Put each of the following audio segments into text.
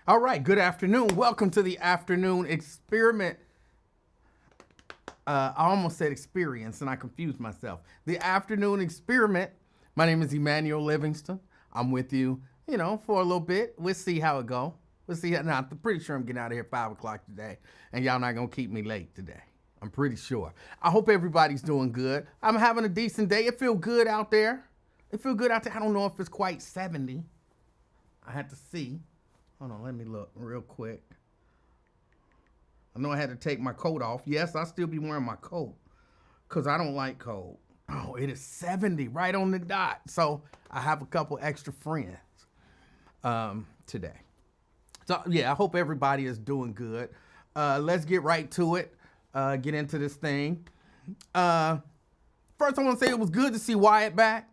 All right, good afternoon. Welcome to the afternoon experiment. I almost said experience and I confused myself. The afternoon experiment. My name is Emanuel Livingston. I'm with you, for a little bit. We'll see how it go. We'll see. Now, I'm pretty sure I'm getting out of here at 5 o'clock today, and y'all not going to keep me late today. I'm pretty sure. I hope everybody's doing good. I'm having a decent day. It feels good out there. I don't know if it's quite 70. I had to see. Hold on, let me look real quick. I know I had to take my coat off. Yes, I'll still be wearing my coat because I don't like cold. Oh, it is 70 right on the dot. So I have a couple extra friends today. So, yeah, I hope everybody is doing good. Let's get right to it. Get into this thing. First, I want to say it was good to see Wyatt back,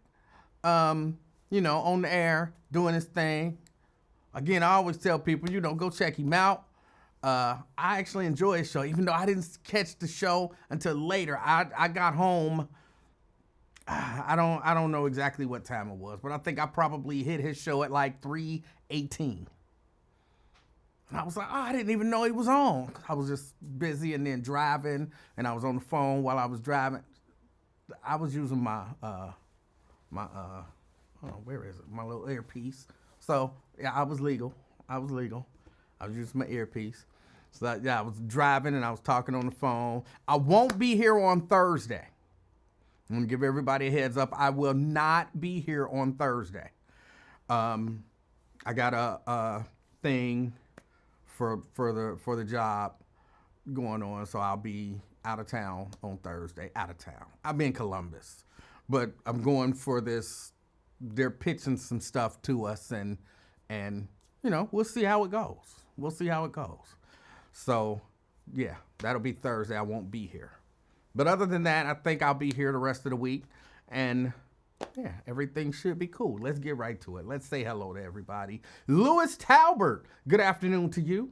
on the air, doing his thing. Again, I always tell people, go check him out. I actually enjoy his show, even though I didn't catch the show until later. I got home. I don't know exactly what time it was, but I think I probably hit his show at like 3:18. And I was like, I didn't even know he was on. I was just busy and then driving, and I was on the phone while I was driving. I was using my where is it? My little earpiece. So yeah, I was legal. I was using my earpiece. So I was driving and I was talking on the phone. I won't be here on Thursday. I'm gonna give everybody a heads up. I will not be here on Thursday. I got a thing for the job going on, so I'll be out of town on Thursday. Out of town. I'll be in Columbus, but I'm going for this. They're pitching some stuff to us, and we'll see how it goes. So yeah, that'll be Thursday. I won't be here. But other than that, I think I'll be here the rest of the week. And yeah, everything should be cool. Let's get right to it. Let's say hello to everybody. Lewis Talbert, good afternoon to you.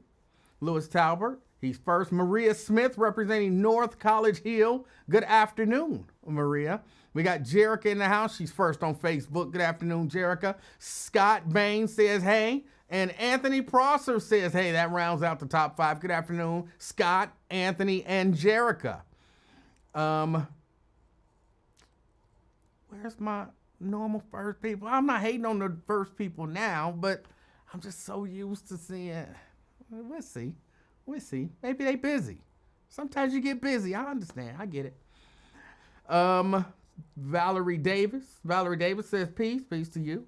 Lewis Talbert, he's first. Maria Smith, representing North College Hill. Good afternoon, Maria. We got Jerica in the house. She's first on Facebook. Good afternoon, Jerica. Scott Bain says, hey. And Anthony Prosser says, hey, that rounds out the top 5. Good afternoon, Scott, Anthony, and Jerica. Where's my normal first people? I'm not hating on the first people now, but I'm just so used to seeing. We'll see. Maybe they busy. Sometimes you get busy. I understand. I get it. Valerie Davis says peace to you.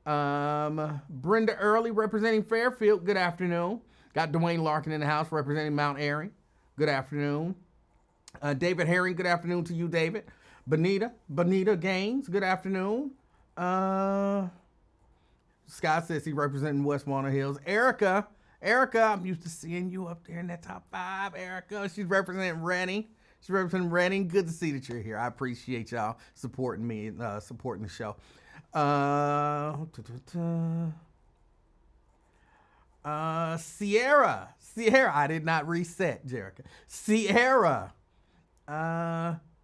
Brenda Early, representing Fairfield. Good afternoon. Got Dwayne Larkin in the house, representing Mount Airy. Good afternoon. David Herring, good afternoon to you, David. Bonita Gaines, good afternoon. Scott says he representing West Walnut Hills. Erica, I'm used to seeing you up there in that top 5. Erica, she's representing Reading. Good to see that you're here. I appreciate y'all supporting me, supporting the show. Sierra, I did not reset, Jerica. Sierra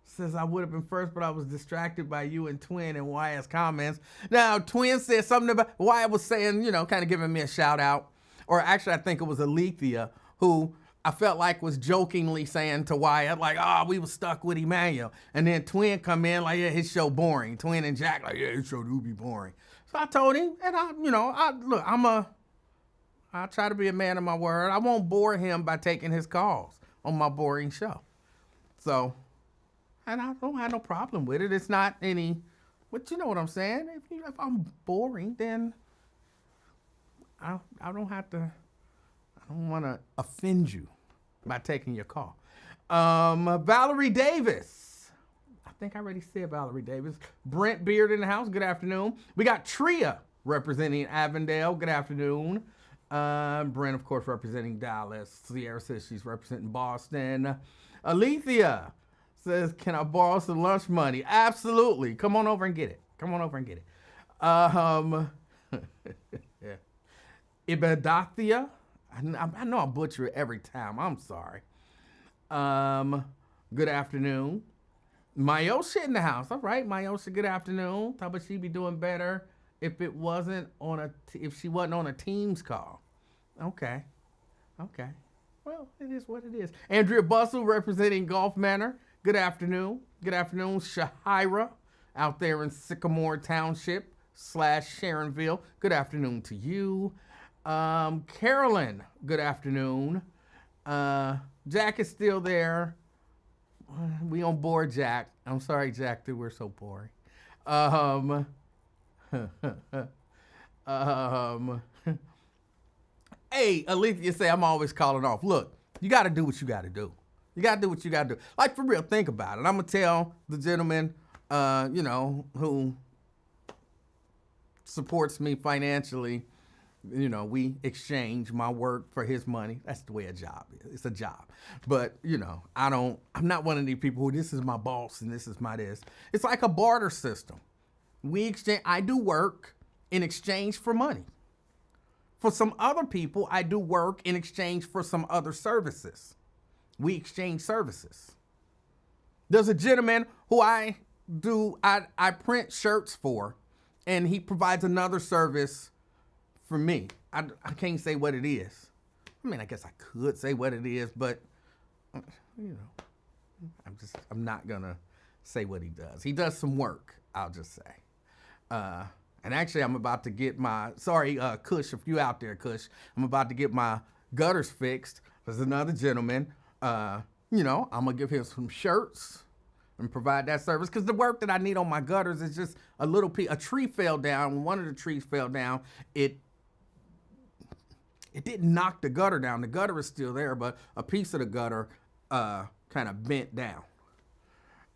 says I would have been first, but I was distracted by you and Twin and Wyatt's comments. Now, Twin said something about Wyatt was saying, kind of giving me a shout out. Or actually, I think it was Alethea who I felt like was jokingly saying to Wyatt, like, we were stuck with Emanuel. And then Twin come in like, yeah, his show boring. Twin and Jack like, yeah, his show do be boring. So I told him, and I try to be a man of my word. I won't bore him by taking his calls on my boring show. So, and I don't have no problem with it. It's not any, but you know what I'm saying? If I'm boring, then I don't want to offend you by taking your call. Valerie Davis. I think I already said Valerie Davis. Brent Beard in the house. Good afternoon. We got Tria representing Avondale. Good afternoon. Brent, of course, representing Dallas. Sierra says she's representing Boston. Alethea says, can I borrow some lunch money? Absolutely. Come on over and get it. Ibadathia. I know I butcher it every time. I'm sorry. Good afternoon. Mayosha in the house. All right, Mayosha, good afternoon. How about she be doing better if she wasn't on a Teams call? Okay. Okay. Well, it is what it is. Andrea Bustle representing Gulf Manor. Good afternoon. Good afternoon, Shahira, out there in Sycamore Township / Sharonville. Good afternoon to you. Carolyn, good afternoon. Jack is still there. We on board, Jack. I'm sorry, Jack, that we're so boring. Um, um, hey, Alethea say I'm always calling off. Look, you got to do what you got to do. You got to do what you got to do. Like, for real, think about it. I'm going to tell the gentleman, who supports me financially. We exchange my work for his money. That's the way a job is. It's a job. But, I'm not one of these people who this is my boss and this is my this. It's like a barter system. I do work in exchange for money. For some other people, I do work in exchange for some other services. We exchange services. There's a gentleman who I print shirts for, and he provides another service for me. I can't say what it is. I mean, I guess I could say what it is, but I'm not gonna say what he does. He does some work, I'll just say. And actually, I'm about to get Kush, if you out there, Kush, I'm about to get my gutters fixed. There's another gentleman, I'm gonna give him some shirts and provide that service, because the work that I need on my gutters is just a tree fell down. When one of the trees fell down, it didn't knock the gutter down. The gutter is still there, but a piece of the gutter kind of bent down.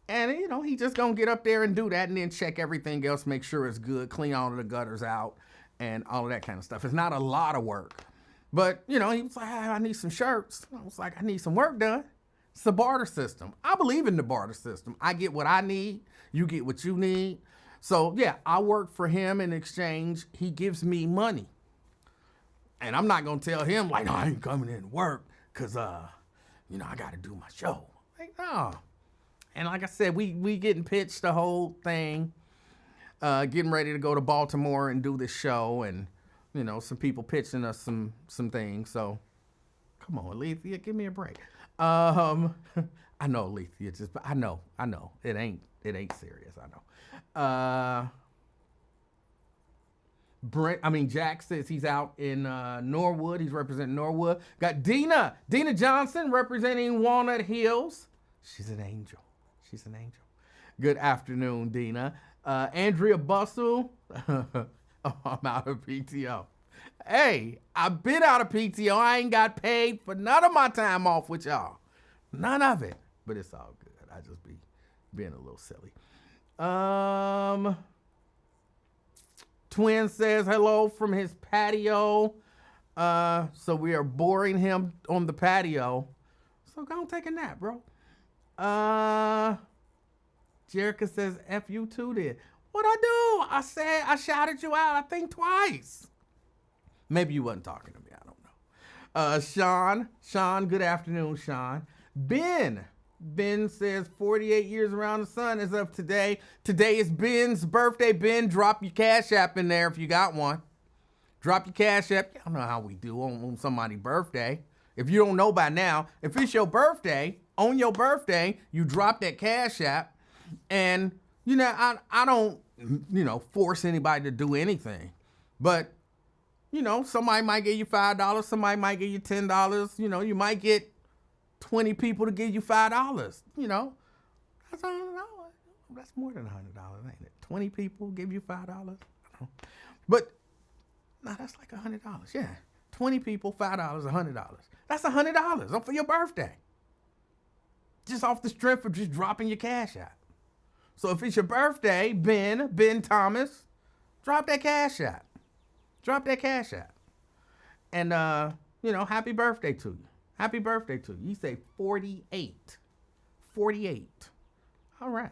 And, he just gonna get up there and do that and then check everything else, make sure it's good, clean all of the gutters out and all of that kind of stuff. It's not a lot of work. But, he was like, I need some shirts. I was like, I need some work done. It's a barter system. I believe in the barter system. I get what I need. You get what you need. So, yeah, I work for him in exchange. He gives me money. And I'm not going to tell him, like, no, I ain't coming in to work because, I got to do my show. Like, no. And like I said, we getting pitched the whole thing, getting ready to go to Baltimore and do this show. And, some people pitching us some things. So, come on, Alethea, give me a break. I know, Alethea, I know. It ain't serious, I know. Jack says he's out in Norwood. He's representing Norwood. Got Dina Johnson representing Walnut Hills. She's an angel. Good afternoon, Dina. Andrea Bustle. I'm out of PTO. Hey, I've been out of PTO. I ain't got paid for none of my time off with y'all. None of it. But it's all good. I just be being a little silly. Twin says hello from his patio. So we are boring him on the patio. So go and take a nap, bro. Jerica says F you too then. What'd I do? I shouted you out, I think twice. Maybe you wasn't talking to me, I don't know. Sean, good afternoon, Sean. Ben says 48 years around the sun is up today. Today is Ben's birthday. Ben, drop your Cash App in there if you got one. Drop your Cash App. Y'all know how we do on somebody's birthday. If you don't know by now, if it's your birthday, on your birthday, you drop that Cash App. And, I don't, force anybody to do anything. But, somebody might give you $5. Somebody might give you $10. You might get 20 people to give you $5. That's $100. That's more than $100, ain't it? 20 people give you $5. But, no, that's like $100. Yeah. 20 people, $5, $100. That's $100 for your birthday. Just off the strength of just dropping your Cash App. So if it's your birthday, Ben Thomas, drop that Cash App. Drop that Cash App. And, happy birthday to you. Happy birthday to you. You say 48. 48. All right.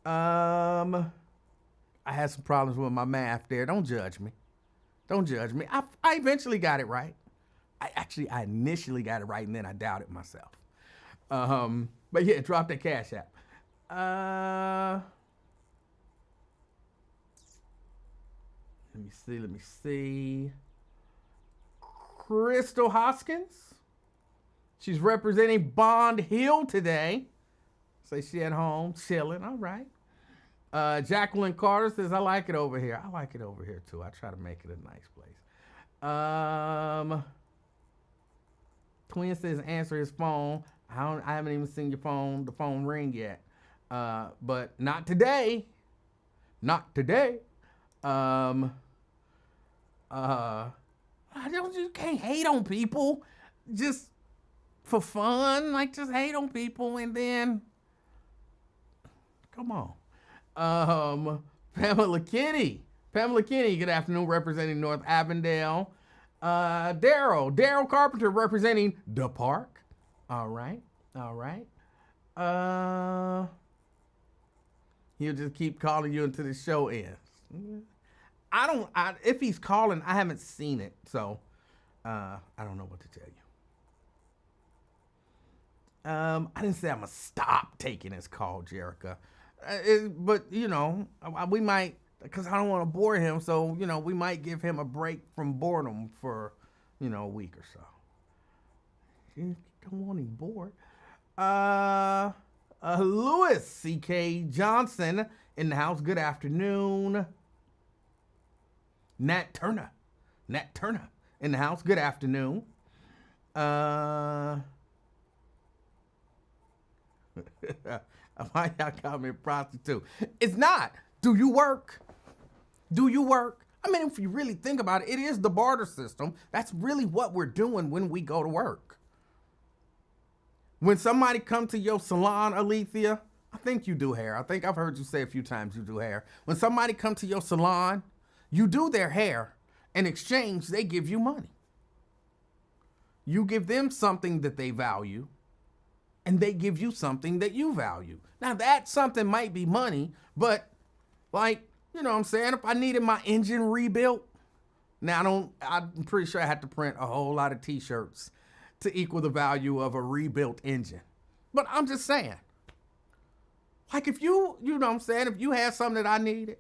I had some problems with my math there. Don't judge me. I eventually got it right. I initially got it right, and then I doubted myself. But yeah, drop that Cash App. Let me see. Crystal Hoskins. She's representing Bond Hill today. Say she at home, chilling. All right. Jacqueline Carter says, I like it over here. I like it over here, too. I try to make it a nice place. Twin says, answer his phone. I haven't even seen the phone ring yet. But not today. Not today. You can't hate on people just for fun. Like, just hate on people and then, come on. Pamela Kinney, good afternoon, representing North Avondale. Daryl Carpenter, representing the park. All right. He'll just keep calling you until the show ends. If he's calling, I haven't seen it, so I don't know what to tell you. I didn't say I'm gonna stop taking his call, Jerica. But, we might, because I don't want to bore him, so, we might give him a break from boredom for, a week or so. You don't want him bored. Lewis C.K. Johnson in the house. Good afternoon. Nat Turner in the house. Good afternoon. Why y'all call me a prostitute? It's not. Do you work? I mean, if you really think about it, it is the barter system. That's really what we're doing when we go to work. When somebody come to your salon, Alethea, I think you do hair. I think I've heard you say a few times you do hair. When somebody come to your salon, you do their hair. In exchange, they give you money. You give them something that they value, and they give you something that you value. Now, that something might be money, but like, you know what I'm saying? If I needed my engine rebuilt, now I'm pretty sure I had to print a whole lot of t-shirts to equal the value of a rebuilt engine. But I'm just saying, like if you know what I'm saying, if you had something that I needed,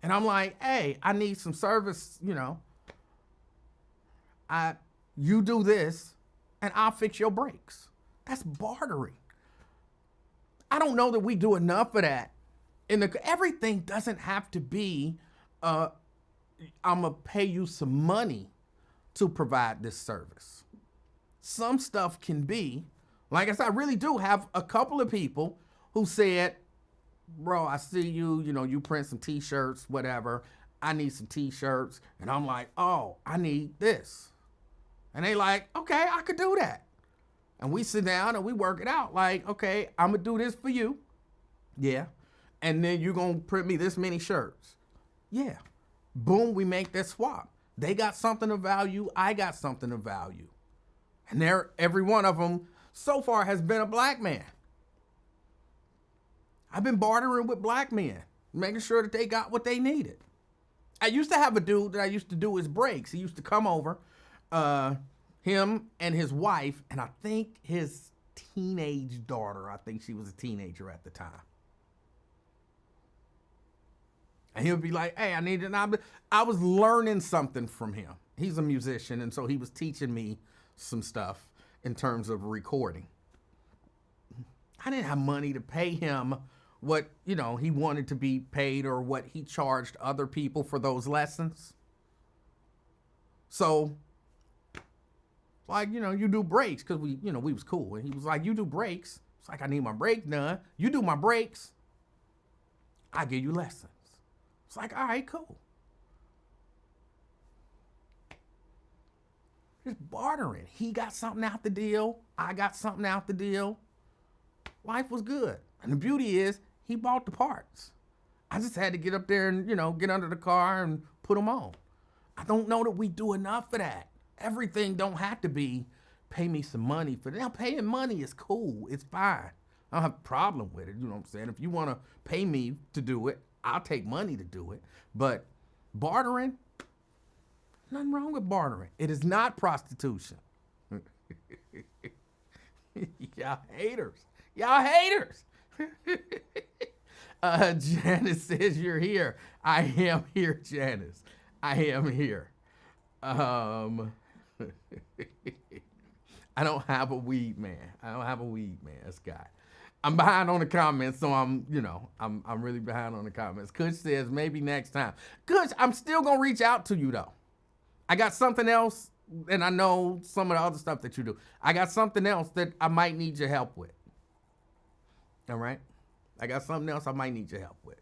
and I'm like, hey, I need some service, you do this, and I'll fix your brakes. That's bartering. I don't know that we do enough of that. Everything doesn't have to be, I'm gonna pay you some money to provide this service. Some stuff can be, like I said, I really do have a couple of people who said, bro, I see you, you print some t-shirts, whatever. I need some t-shirts. And I'm like, oh, I need this. And they like, okay, I could do that. And we sit down and we work it out. Like, okay, I'm going to do this for you. Yeah. And then you're going to print me this many shirts. Yeah. Boom, we make that swap. They got something of value. I got something of value. And every one of them so far has been a black man. I've been bartering with black men, making sure that they got what they needed. I used to have a dude that I used to do his brakes. He used to come over, him and his wife, and I think his teenage daughter. I think she was a teenager at the time. And he would be like, hey, I was learning something from him. He's a musician, and so he was teaching me some stuff in terms of recording. I didn't have money to pay him what, he wanted to be paid or what he charged other people for those lessons. So, like, you do brakes, because we was cool. And he was like, you do brakes. It's like, I need my brakes done. You do my brakes, I give you lessons. It's like, all right, cool. Just bartering. He got something out the deal. I got something out the deal. Life was good. And the beauty is, he bought the parts. I just had to get up there and, get under the car and put them on. I don't know that we do enough of that. Everything don't have to be, pay me some money for that. Now, paying money is cool. It's fine. I don't have a problem with it. You know what I'm saying? If you want to pay me to do it, I'll take money to do it. But bartering, nothing wrong with bartering. It is not prostitution. Y'all haters. Y'all haters. Janice says you're here. I am here, Janice. I am here. I don't have a weed man. Scott. I'm behind on the comments, so I'm really behind on the comments. Kush says maybe next time. Kush, I'm still gonna reach out to you though. I got something else, and I know some of the other stuff that you do. I got something else that I might need your help with. All right? I got something else I might need your help with.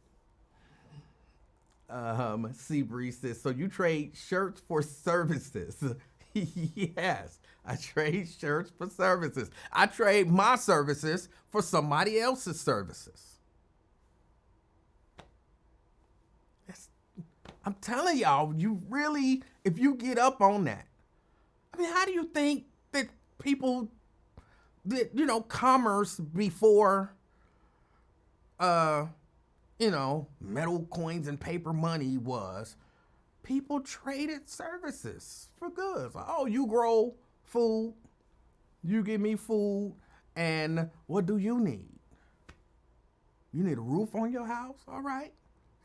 Seabree says, so you trade shirts for services. Yes, I trade shirts for services. I trade my services for somebody else's services. I'm telling y'all, you really, if you get up on that, I mean, how do you think that people did, commerce before, metal coins and paper money was? People traded services for goods. Like, oh, you grow food, you give me food, and what do you need? You need a roof on your house? All right.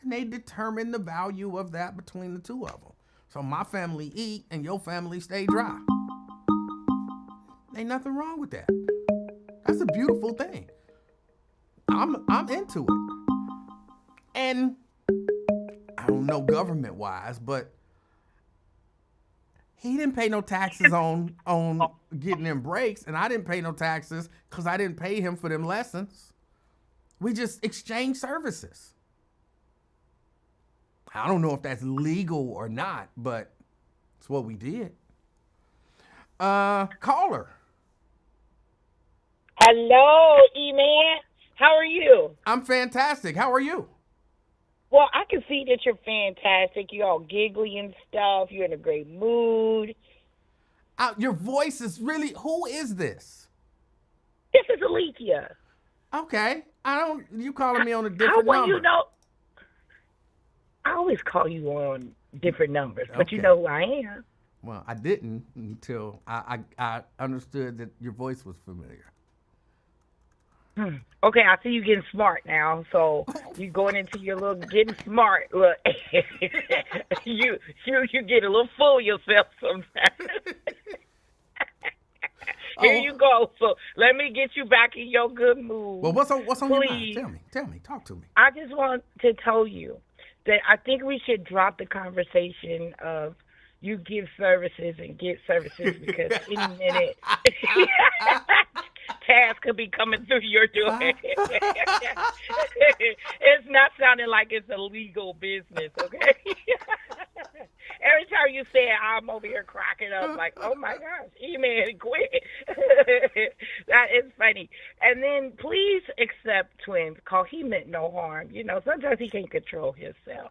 And they determine the value of that between the two of them. So my family eat and your family stay dry. Ain't nothing wrong with that. That's a beautiful thing. I'm into it. And I don't know government wise, but he didn't pay no taxes on getting them breaks, and I didn't pay no taxes because I didn't pay him for them lessons. We just exchanged services. I don't know if that's legal or not, but it's what we did. Caller. Hello, E-Man. How are you? I'm fantastic. How are you? Well, I can see that you're fantastic. You're all giggly and stuff. You're in a great mood. Your voice is really, who is this? This is Alethea. Okay. You calling me on a different number. You know, I always call you on different numbers, but Okay. You know who I am. Well, I didn't until I understood that your voice was familiar. Okay, I see you getting smart now. So you going into your little getting smart. Look, you get a little full of yourself sometimes. Here you go. So let me get you back in your good mood. Well, what's on your Please. mind? Tell me. Talk to me. I just want to tell you that I think we should drop the conversation of you give services and get services because any minute Taz could be coming through your door. It's not sounding like it's a legal business, okay? Every time you say it, I'm over here cracking up like, oh my gosh, E-Man, quit. That is funny. And then please accept Twins, because he meant no harm. You know, sometimes he can't control himself.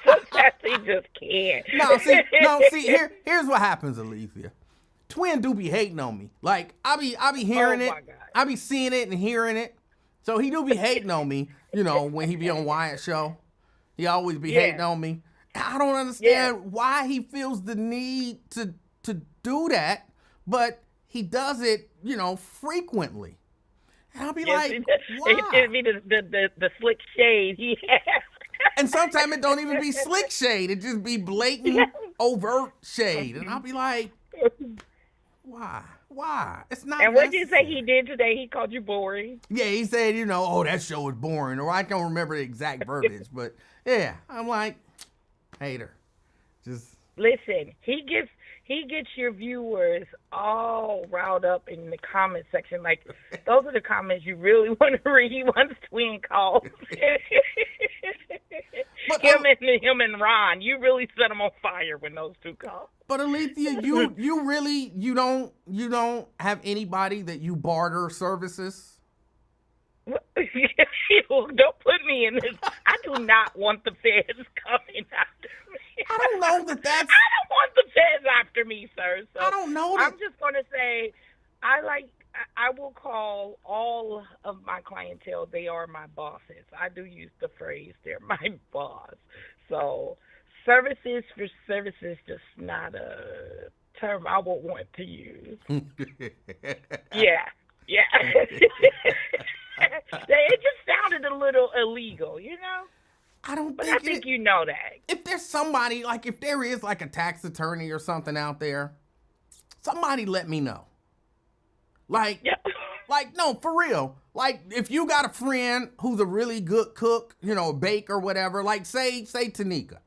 Sometimes he just can't. Here's what happens, Alethea. Twin do be hating on me. Like, I be hearing it. I be seeing it and hearing it. So he do be hating on me, when he be on Wyatt's show. He always be hating on me. I don't understand why he feels the need to do that, but he does it, frequently. And I'll be like, why? It be the slick shade he has. And sometimes it don't even be slick shade. It just be blatant, overt shade. And I'll be like, why? It's not. And what did you say he did today? He called you boring. Yeah, he said, oh, that show is boring. Or I don't remember the exact verbiage, but yeah, I'm like, hater. Just listen. He gets your viewers all riled up in the comment section. Like, those are the comments you really want to read once Twin calls. Him and Ron, you really set them on fire when those two call. But Alethea, you don't have anybody that you barter services? Don't put me in this. I do not want the feds coming after me. I don't know that's. I don't want the feds after me, sir. So I don't know that. I'm just going to say, I will call all of my clientele, they are my bosses. I do use the phrase, they're my boss. So services for services, just not a term I would want to use. Yeah. It just sounded a little illegal, I don't but think I think you know that. if there's somebody, like if there is like a tax attorney or something out there, somebody let me know. Like, Yeah. like no, for real. Like if you got a friend who's a really good cook, you know, bake or whatever, like say Tanika.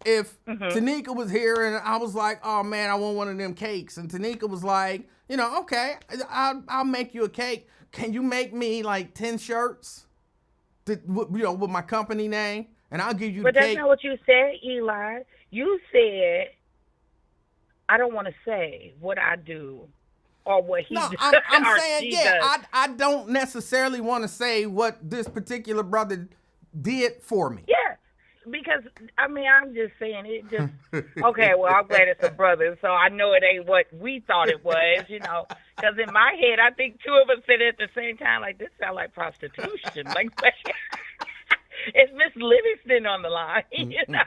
If Tanika was here and I was like, oh man, I want one of them cakes. And Tanika was like, you know, okay, I'll make you a cake. Can you make me like 10 shirts, you know, with my company name? And I'll give you the But that's cake. not what you said, Eli. You said, I don't want to say what I do or what he No, does. I'm or saying, she yeah, does. I don't necessarily want to say what this particular brother did for me. Yeah, because I mean, I'm just saying it. Just okay. Well, I'm glad it's a brother, so I know it ain't what we thought it was. You know, because in my head, I think two of us said it at the same time. Like this sounds like prostitution. Like it's Miss Livingston on the line. You know.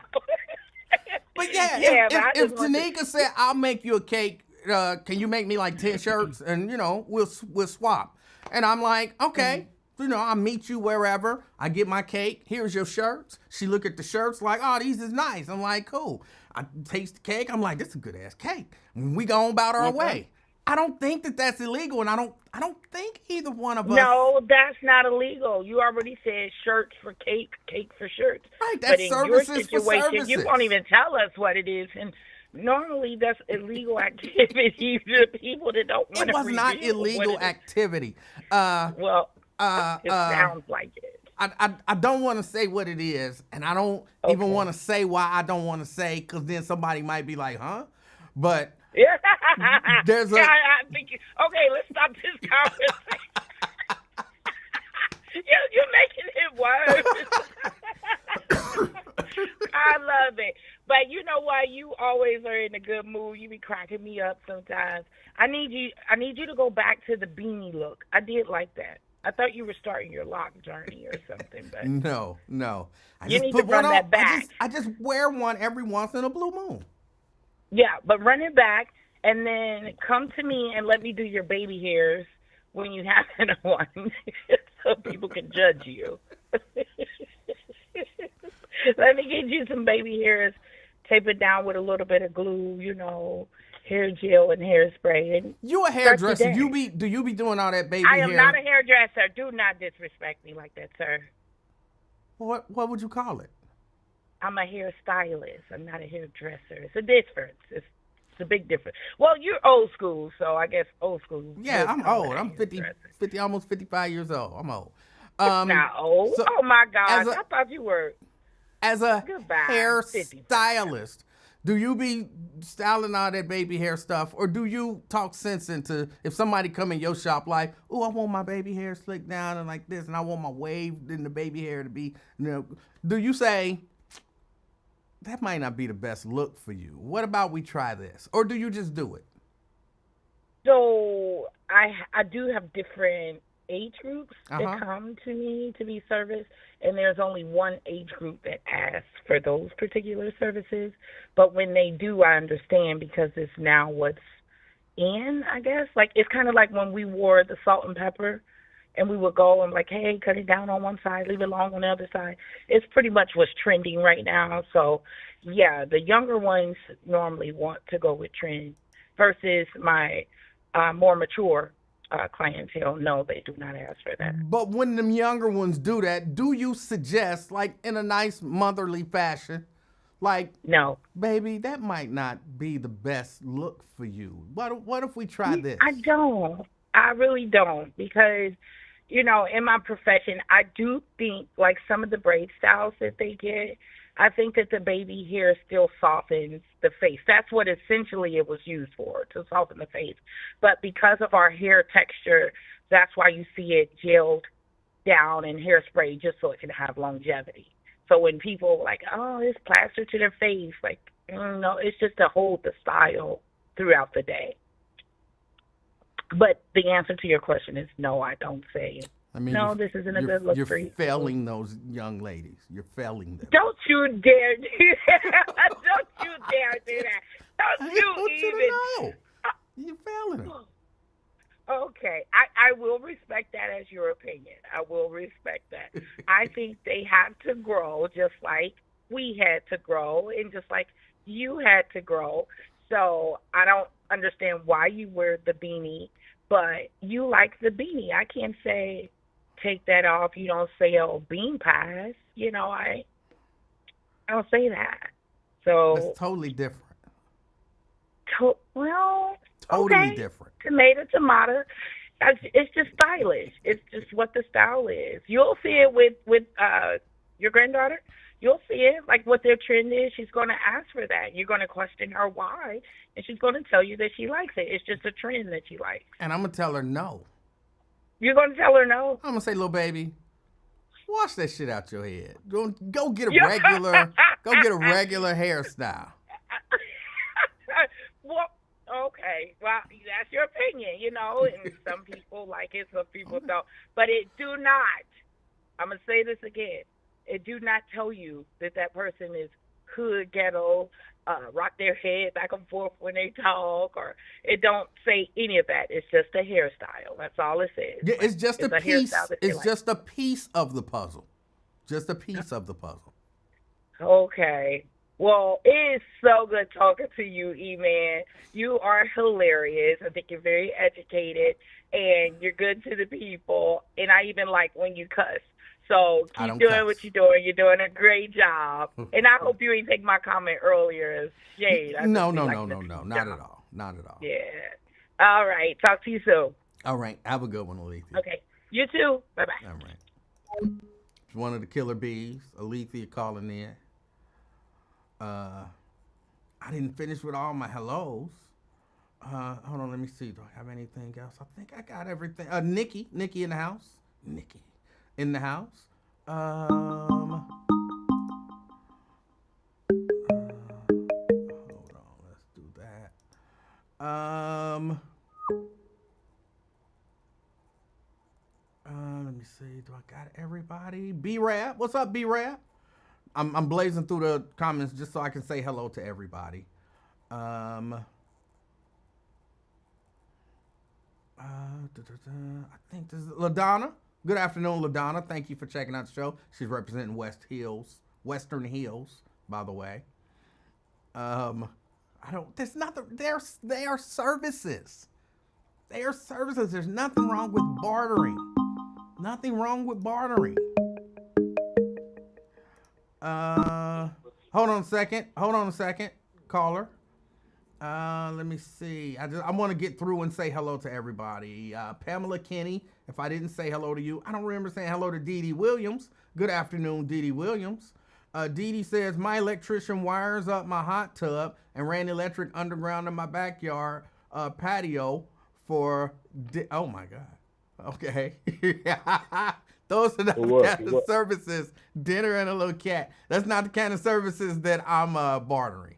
But yeah, Yeah, if Tanika said, I'll make you a cake, can you make me like 10 shirts? And, you know, we'll swap. And I'm like, okay, you know, I'll meet you wherever. I get my cake. Here's your shirts. She look at the shirts like, oh, these is nice. I'm like, cool. I taste the cake. I'm like, this is a good ass cake. We go on about our way. I don't think that that's illegal, and I don't think either one of us. No, that's not illegal. You already said shirts for cake, cake for shirts. Right, that's services for services. You won't even tell us what it is, and normally that's illegal activity to people that don't want to. It was not illegal activity. Well, it sounds like it. I don't want to say what it is, and I don't even want to say why I don't want to say, because then somebody might be like, huh? But there's a... I think okay, let's stop this conversation. You're making it worse. I love it. But you know what? You always are in a good mood. You be cracking me up sometimes. I need you to go back to the beanie look. I did like that. I thought you were starting your lock journey or something, but no. You need to run that back. I just wear one every once in a blue moon. Yeah, but run it back and then come to me and let me do your baby hairs when you have one, so people can judge you. Let me get you some baby hairs, tape it down with a little bit of glue, you know, hair gel and hairspray. And you a hairdresser? Do you be doing all that baby hair? I am not a hairdresser. Do not disrespect me like that, sir. What would you call it? I'm a hairstylist. I'm not a hairdresser. It's a difference. It's a big difference. Well, you're old school, so I guess old school. Yeah, I'm old. I'm 50, almost 55 years old. I'm old. Not old. So oh my gosh, I thought you were. As a hairstylist, do you be styling all that baby hair stuff, or do you talk sense into if somebody come in your shop like, oh, I want my baby hair slicked down and like this, and I want my wave in the baby hair to be, you know, do you say, that might not be the best look for you. What about we try this? Or do you just do it? So I do have different age groups that come to me to be serviced, and there's only one age group that asks for those particular services. But when they do, I understand because it's now what's in, I guess. Like it's kind of like when we wore the salt and pepper. And we would go and like, hey, cut it down on one side, leave it long on the other side. It's pretty much what's trending right now. So, yeah, the younger ones normally want to go with trend versus my more mature clientele. No, they do not ask for that. But when them younger ones do that, do you suggest, like in a nice motherly fashion, like, no, baby, that might not be the best look for you. What if we try this? I don't. I really don't, because, you know, in my profession, I do think, like, some of the braid styles that they get, I think that the baby hair still softens the face. That's what essentially it was used for, to soften the face. But because of our hair texture, that's why you see it gelled down and hairspray just so it can have longevity. So when people are like, oh, it's plastered to their face, like, no, it's just to hold the style throughout the day. But the answer to your question is no, I don't say it. I mean, no, this isn't a good look for you. You're failing those young ladies. You're failing them. Don't you dare do that. Don't you dare do that. Don't you even. Know. You're failing them. Okay. I will respect that as your opinion. I will respect that. I think they have to grow just like we had had to grow, and just like you had to grow. So I don't understand why you wear the beanie, but you like the beanie. I can't say take that off. You don't sell bean pies. I don't say that. That's So, totally different. well, Totally okay, different. tomato, tomato. It's just stylish. It's just what the style is. You'll see it with your granddaughter. You'll see it like what their trend is. She's going to ask for that. You're going to question her why, and she's going to tell you that she likes it. It's just a trend that she likes. And I'm gonna tell her no. You're going to tell her no. I'm gonna say, little baby, wash that shit out your head. Go get a Yeah. regular hairstyle. Well, okay. Well, that's your opinion, and some people like it, some people don't. But it do not, I'm going to say this again, it do not tell you that person is hood, ghetto, rock their head back and forth when they talk, or it don't say any of that. It's just a hairstyle. That's all it says. Yeah, it's just a piece. hairstyle that they It's like. just a piece of the puzzle. Just a piece of the puzzle. Okay. Well, it is so good talking to you, E-Man. You are hilarious. I think you're very educated, and you're good to the people. And I even like when you cuss. So keep doing what you're doing. You're doing a great job. And I hope you didn't take my comment earlier as shade. No, not at all. Not at all. Yeah. All right. Talk to you soon. All right. Have a good one, Alethea. Okay. You too. Bye-bye. All right. It's one of the killer bees, Alethea, calling in. I didn't finish with all my hellos. Hold on, let me see. Do I have anything else? I think I got everything. Nikki in the house. Nikki in the house. Hold on, let's do that. Let me see. Do I got everybody? B-Rap. What's up, B-Rap? I'm blazing through the comments just so I can say hello to everybody. I think this is LaDonna. Good afternoon, LaDonna. Thank you for checking out the show. She's representing Western Hills, by the way. There's nothing, they are services. They are services. There's nothing wrong with bartering. Nothing wrong with bartering. Hold on a second, caller. Let me see. I want to get through and say hello to everybody. Pamela Kinney, if I didn't say hello to you, I don't remember saying hello to Dee Dee Williams. Good afternoon, Dee Dee Williams. Dee Dee says, my electrician wires up my hot tub and ran electric underground in my backyard patio for, oh my God. Okay. Those are not the kind of services, dinner and a little cat. That's not the kind of services that I'm bartering.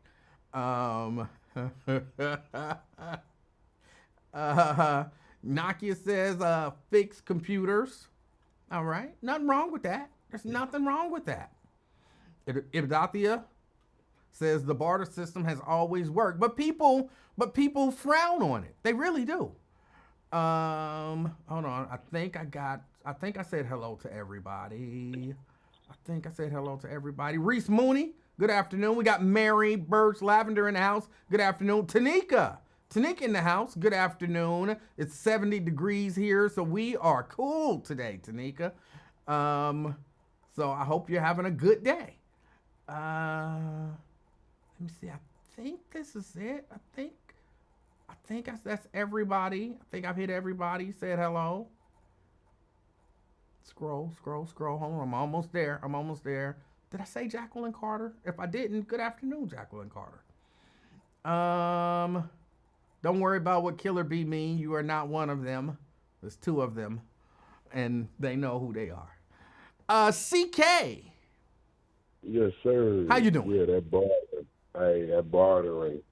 Nokia says fix computers. All right. Nothing wrong with that. There's nothing wrong with that. Ibdathia says the barter system has always worked, but people frown on it. They really do. Hold on. I think I said hello to everybody. Reese Mooney, good afternoon. We got Mary Birch Lavender in the house. Good afternoon. Tanika in the house. Good afternoon. It's 70 degrees here, so we are cool today, Tanika. So I hope you're having a good day. Let me see. I think this is it. I think that's everybody. I think I've hit everybody. Said hello. Scroll. Hold on. I'm almost there. Did I say Jacqueline Carter? If I didn't, good afternoon, Jacqueline Carter. Don't worry about what Killer Bee mean. You are not one of them. There's two of them, and they know who they are. CK. Yes, sir. How you doing? Yeah, that bartering. Hey, that bartering.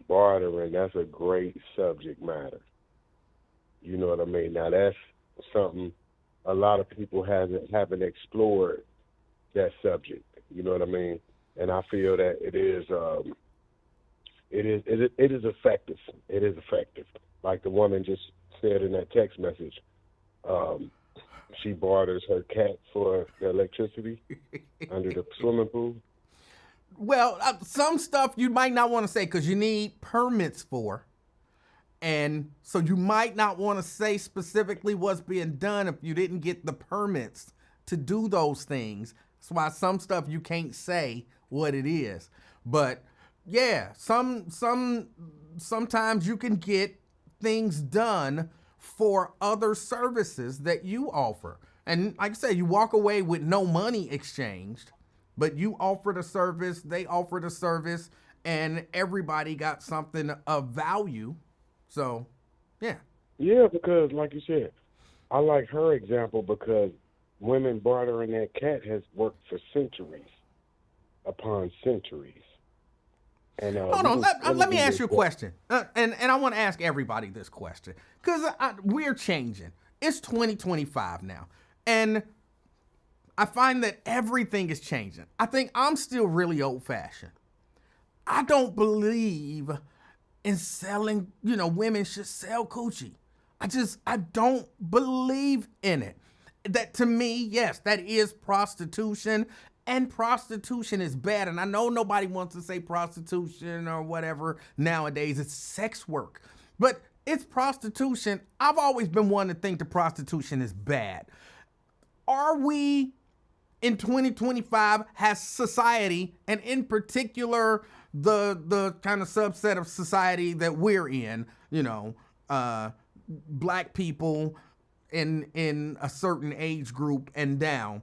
Bartering, that's a great subject matter. You know what I mean? Now, that's something a lot of people haven't explored, that subject. You know what I mean? And I feel that it is effective. It is effective. Like the woman just said in that text message, she barters her cat for the electricity under the swimming pool. Well, some stuff you might not want to say because you need permits for. And so you might not want to say specifically what's being done if you didn't get the permits to do those things. That's why some stuff you can't say what it is. But yeah, sometimes you can get things done for other services that you offer. And like I said, you walk away with no money exchanged, but you offered a service, they offered a service, and everybody got something of value. So, yeah. Yeah, because like you said, I like her example because women bartering that cat has worked for centuries upon centuries. And Hold on, let me do ask this. you a question. And I want to ask everybody this question because we're changing. It's 2025 now. And I find that everything is changing. I think I'm still really old fashioned. I don't believe in selling, women should sell coochie. I don't believe in it. That to me, yes, that is prostitution, and prostitution is bad. And I know nobody wants to say prostitution or whatever nowadays. It's sex work, but it's prostitution. I've always been one to think the prostitution is bad. Are we in 2025 has society, and in particular the kind of subset of society that we're in, black people in a certain age group and down,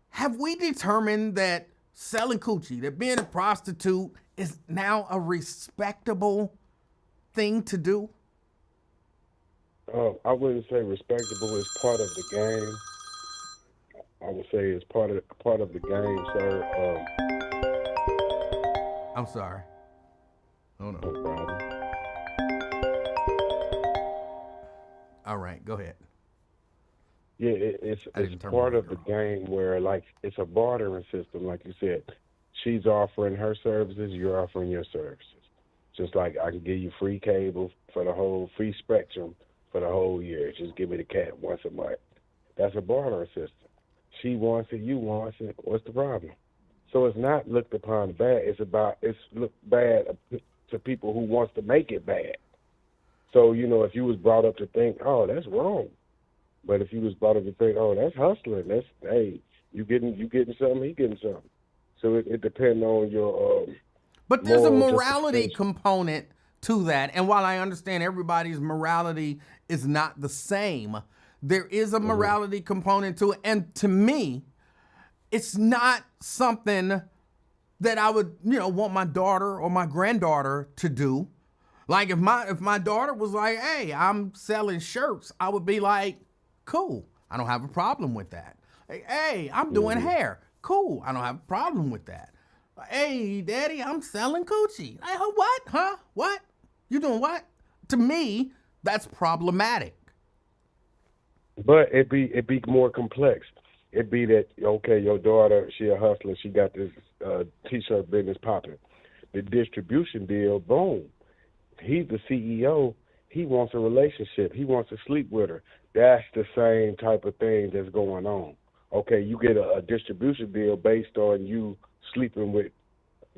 have we determined that selling coochie, that being a prostitute is now a respectable thing to do? I wouldn't say respectable is part of the game. I would say it's part of the game, sir. I'm sorry. Hold on. No problem. All right, go ahead. Yeah, it's part of the game where, like, it's a bartering system, like you said. She's offering her services, you're offering your services. Just like I can give you free cable for the whole free spectrum for the whole year. Just give me the cat once a month. That's a bartering system. She wants it, you want it. What's the problem? So it's not looked upon bad. It's looked bad to people who wants to make it bad. So, if you was brought up to think, oh, that's wrong. But if you was brought up to think, oh, that's hustling. That's, hey, you getting something, he getting something. So it depends on your But there's a moral morality justification. component to that. And while I understand everybody's morality is not the same, there is a morality component to it. And to me, it's not something that I would, want my daughter or my granddaughter to do. Like if my daughter was like, hey, I'm selling shirts, I would be like, cool, I don't have a problem with that. Hey, I'm doing hair. Cool, I don't have a problem with that. Hey, daddy, I'm selling coochie. Hey, what? Huh? What? You doing what? To me, that's problematic. But it be more complex. It be that, okay, your daughter, she a hustler, she got this t-shirt business popping. The distribution deal, boom. He's the CEO. He wants a relationship. He wants to sleep with her. That's the same type of thing that's going on. Okay, you get a distribution deal based on you sleeping with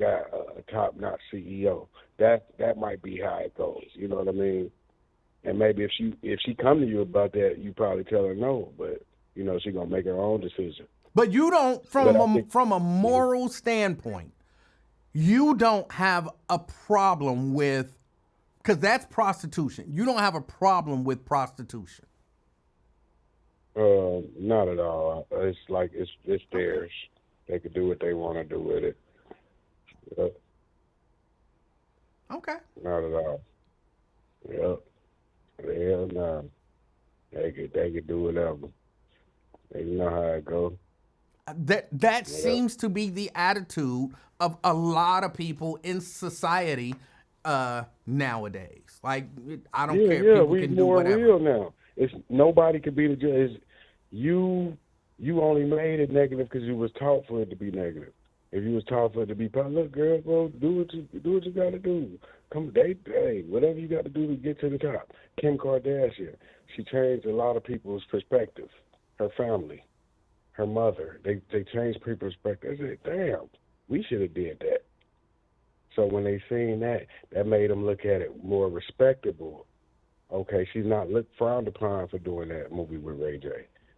a top-notch CEO. That might be how it goes. You know what I mean? And maybe if she come to you about that, you probably tell her no. But she gonna make her own decision. But you don't, from a moral standpoint, you don't have a problem with, because that's prostitution. You don't have a problem with prostitution. Not at all. It's like it's theirs. They could do what they want to do with it. Okay. Not at all. Yep. Hell no. They could do whatever. They know how it goes. That seems to be the attitude of a lot of people in society nowadays. Like, I don't care if people can do whatever. We more real now. It's nobody could be the judge. You only made it negative because you was taught for it to be negative. If you was taught for it to be positive, look, girl, go do what you got to do. Come date, hey, whatever you got to do to get to the top. Kim Kardashian, she changed a lot of people's perspective. Her family, her mother, they changed people's perspective. I said, damn, we should have did that. So when they seen that, that made them look at it more respectable. Okay, she's not looked frowned upon for doing that movie with Ray J.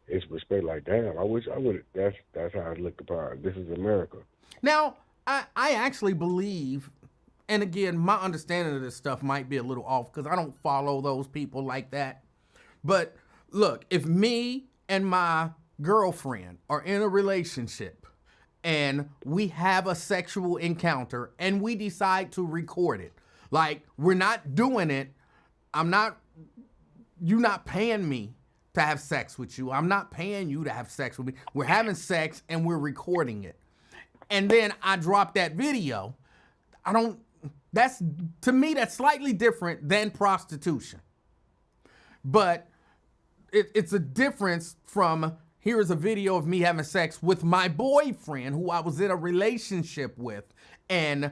It's respect. Like, damn, I wish I would. That's how it's looked upon. This is America. Now, I actually believe, and again, my understanding of this stuff might be a little off because I don't follow those people like that. But look, if me and my girlfriend are in a relationship and we have a sexual encounter and we decide to record it, like, we're not doing it. You're not paying me to have sex with you. I'm not paying you to have sex with me. We're having sex and we're recording it. And then I drop that video. To me, that's slightly different than prostitution. But it's a difference from, here's a video of me having sex with my boyfriend who I was in a relationship with, and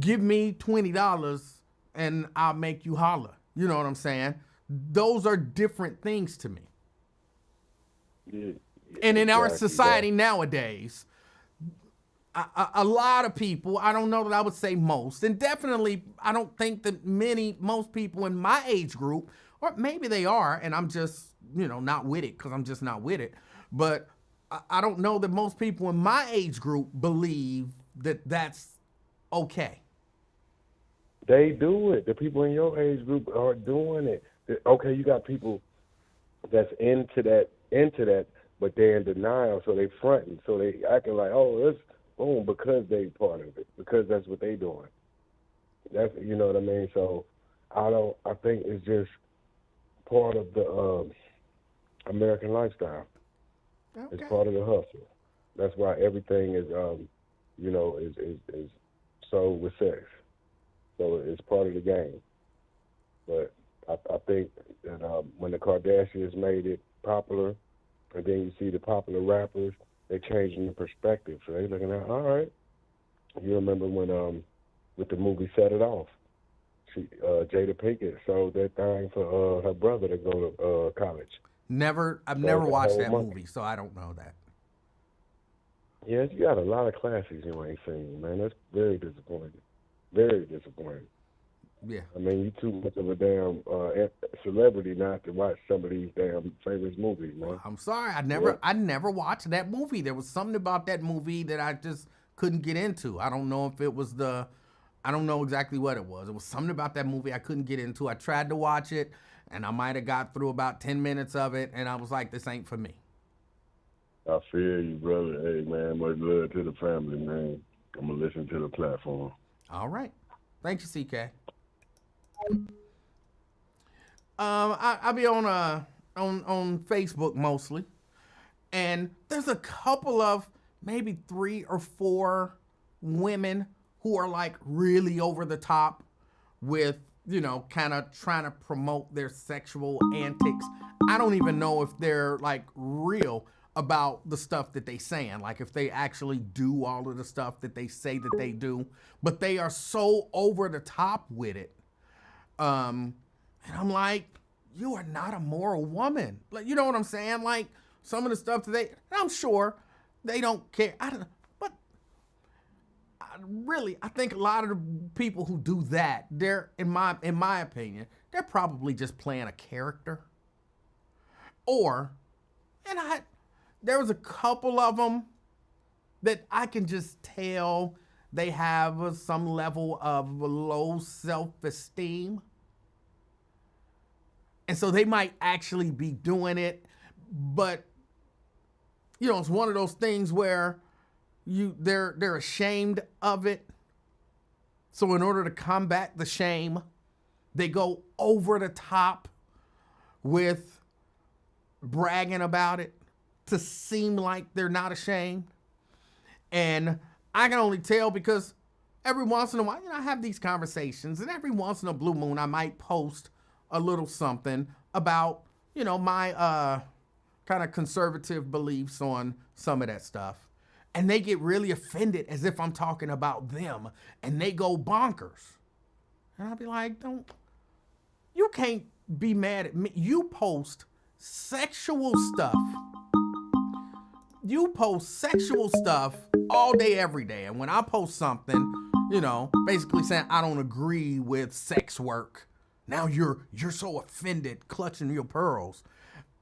give me $20 and I'll make you holler. You know what I'm saying? Those are different things to me. Yeah, And in our exactly, society nowadays, a lot of people, I don't know that I would say most, and definitely I don't think that most people in my age group, or maybe they are, and I'm just, not with it because I'm just not with it. But I don't know that most people in my age group believe that that's okay. They do it. The people in your age group are doing it. Okay, you got people that's into that, but they're in denial, so they fronting, so they acting like, oh, it's boom, because they part of it, because that's what they doing. That's, you know what I mean? So I think it's just part of the American lifestyle. Okay. It's part of the hustle. That's why everything is, is sold with sex. So it's part of the game. But I think that when the Kardashians made it popular, and then you see the popular rappers, they're changing the perspective. So they're looking at, all right. You remember when, with the movie Set It Off, Jada Pinkett sold that thing for her brother to go to college. I've never watched that movie, so I don't know that. Yeah, you got a lot of classics you ain't seen, man. That's very disappointing. Very disappointing. Yeah. I mean, you too much of a damn celebrity not to watch some of these damn famous movies, man. I'm sorry, I never watched that movie. There was something about that movie that I just couldn't get into. I don't know if it was I don't know exactly what it was. It was something about that movie I couldn't get into. I tried to watch it, and I might have got through about 10 minutes of it, and I was like, this ain't for me. I feel you, brother. Hey, man, much love to the family, man. I'm going to listen to the platform. All right. Thank you, CK. I'll be on Facebook mostly, and there's a couple of maybe 3 or 4 women who are like really over the top with, kind of trying to promote their sexual antics. I don't even know if they're like real about the stuff that they saying, like if they actually do all of the stuff that they say that they do, but they are so over the top with it. And I'm like, you are not a moral woman. Like, you know what I'm saying? Like some of the stuff that I'm sure they don't care. I don't know, but I think a lot of the people who do that, they're, in my opinion, they're probably just playing a character. There was a couple of them that I can just tell they have some level of low self-esteem. And so they might actually be doing it, but it's one of those things where they're ashamed of it. So in order to combat the shame, they go over the top with bragging about it to seem like they're not ashamed. And I can only tell because every once in a while, I have these conversations, and every once in a blue moon, I might post a little something about, my kind of conservative beliefs on some of that stuff. And they get really offended as if I'm talking about them, and they go bonkers. And I'll be like, you can't be mad at me. You post sexual stuff. you post sexual stuff all day, every day. And when I post something, basically saying I don't agree with sex work, now you're so offended, clutching your pearls.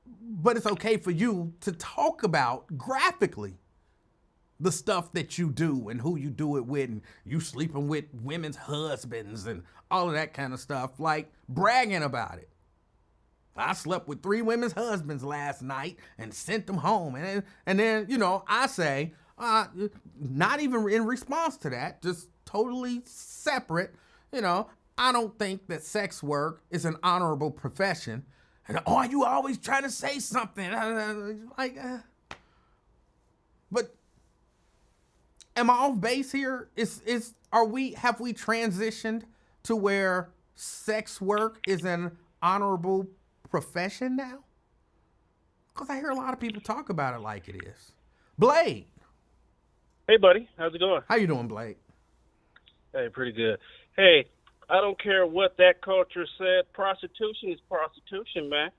But it's okay for you to talk about graphically the stuff that you do and who you do it with, and you sleeping with women's husbands and all of that kind of stuff, like bragging about it. I slept with 3 women's husbands last night and sent them home. And then I say, not even in response to that, just totally separate, I don't think that sex work is an honorable profession. And you always trying to say something. But am I off base here? Have we transitioned to where sex work is an honorable profession now? Because I hear a lot of people talk about it like it is. Blade. Hey, buddy. How's it going? How you doing, Blade? Hey, pretty good. Hey, I don't care what that culture said. Prostitution is prostitution, man.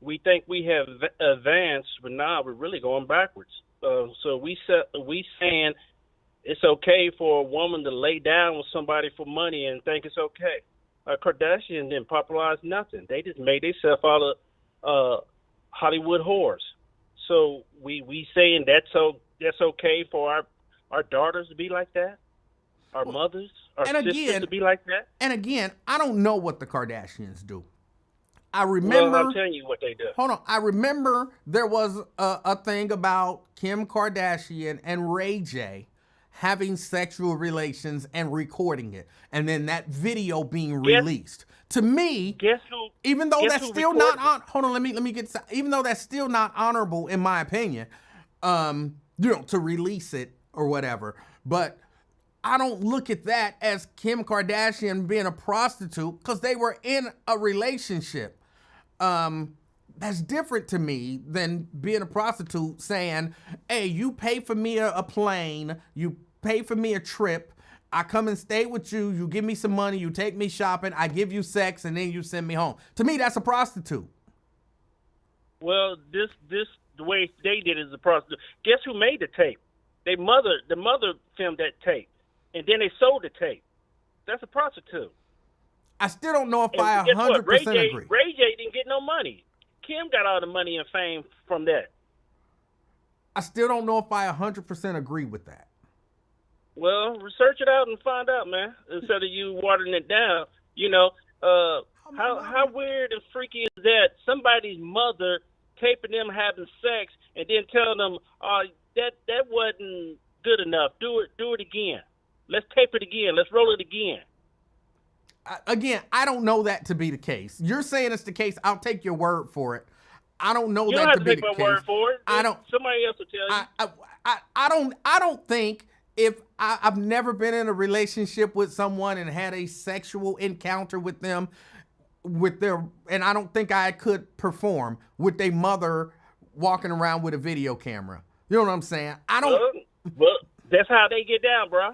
We think we have advanced, but now we're really going backwards. So we saying it's okay for a woman to lay down with somebody for money and think it's okay. Kardashian didn't popularize nothing. They just made themselves out of Hollywood whores. So we saying that's okay for our daughters to be like that, our mothers, our sisters to be like that. And again, I don't know what the Kardashians do. I remember. Well, I'm telling you what they do. Hold on. I remember there was a thing about Kim Kardashian and Ray J having sexual relations and recording it, and then that video being released. To me, guess who? Even though that's still not hold on, let me get. Even though that's still not honorable in my opinion, to release it or whatever. But I don't look at that as Kim Kardashian being a prostitute because they were in a relationship. That's different to me than being a prostitute saying, hey, you pay for me a plane, you pay for me a trip, I come and stay with you, you give me some money, you take me shopping, I give you sex, and then you send me home. To me, that's a prostitute. Well, this the way they did it is a prostitute. Guess who made the tape? The mother filmed that tape, and then they sold the tape. That's a prostitute. I still don't know if and I 100% agree. Ray J didn't get no money. Kim got all the money and fame from that. I still don't know if I 100% agree with that. Well, research it out and find out, man. Instead of you watering it down, how weird and freaky is that? Somebody's mother taping them having sex and then telling them, that wasn't good enough. Do it again. Let's tape it again. Let's roll it again. Again, I don't know that to be the case. You're saying it's the case. I'll take your word for it. I don't know you that don't to be the case. You don't have to take my word for it. I don't. Somebody else will tell you. I don't think if I've never been in a relationship with someone and had a sexual encounter with them, and I don't think I could perform with a mother walking around with a video camera. You know what I'm saying? I don't. Well, that's how they get down, bro.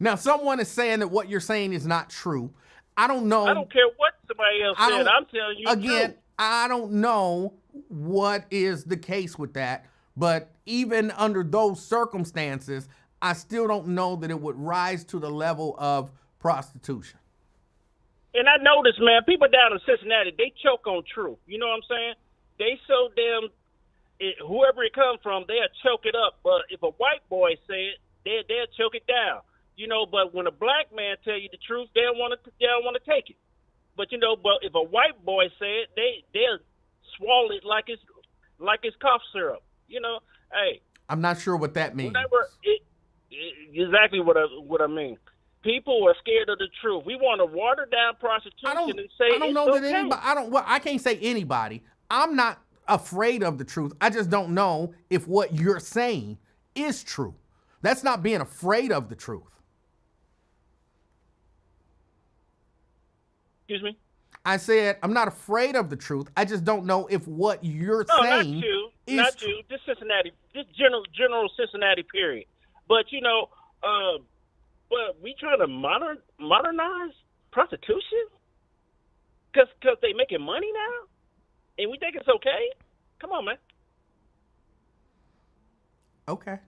Now, someone is saying that what you're saying is not true. I don't know. I don't care what somebody else said. I'm telling you. Again, true. I don't know what is the case with that. But even under those circumstances, I still don't know that it would rise to the level of prostitution. And I noticed, man, people down in Cincinnati, they choke on truth. You know what I'm saying? They so damn, whoever it comes from, they'll choke it up. But if a white boy say it, they'll choke it down. But when a black man tell you the truth, they don't want to take it. But but if a white boy say it, they'll swallow it like it's cough syrup. Hey. I'm not sure what that means. Exactly what I mean. People are scared of the truth. We want to water down prostitution and say I don't know okay. that anybody. I can't say anybody. I'm not afraid of the truth. I just don't know if what you're saying is true. That's not being afraid of the truth. Excuse me? I said I'm not afraid of the truth. I just don't know if what you're saying is not true. you. This Cincinnati, this general Cincinnati period. But but we trying to modernize prostitution because they making money now, and we think it's okay. Come on, man. Okay.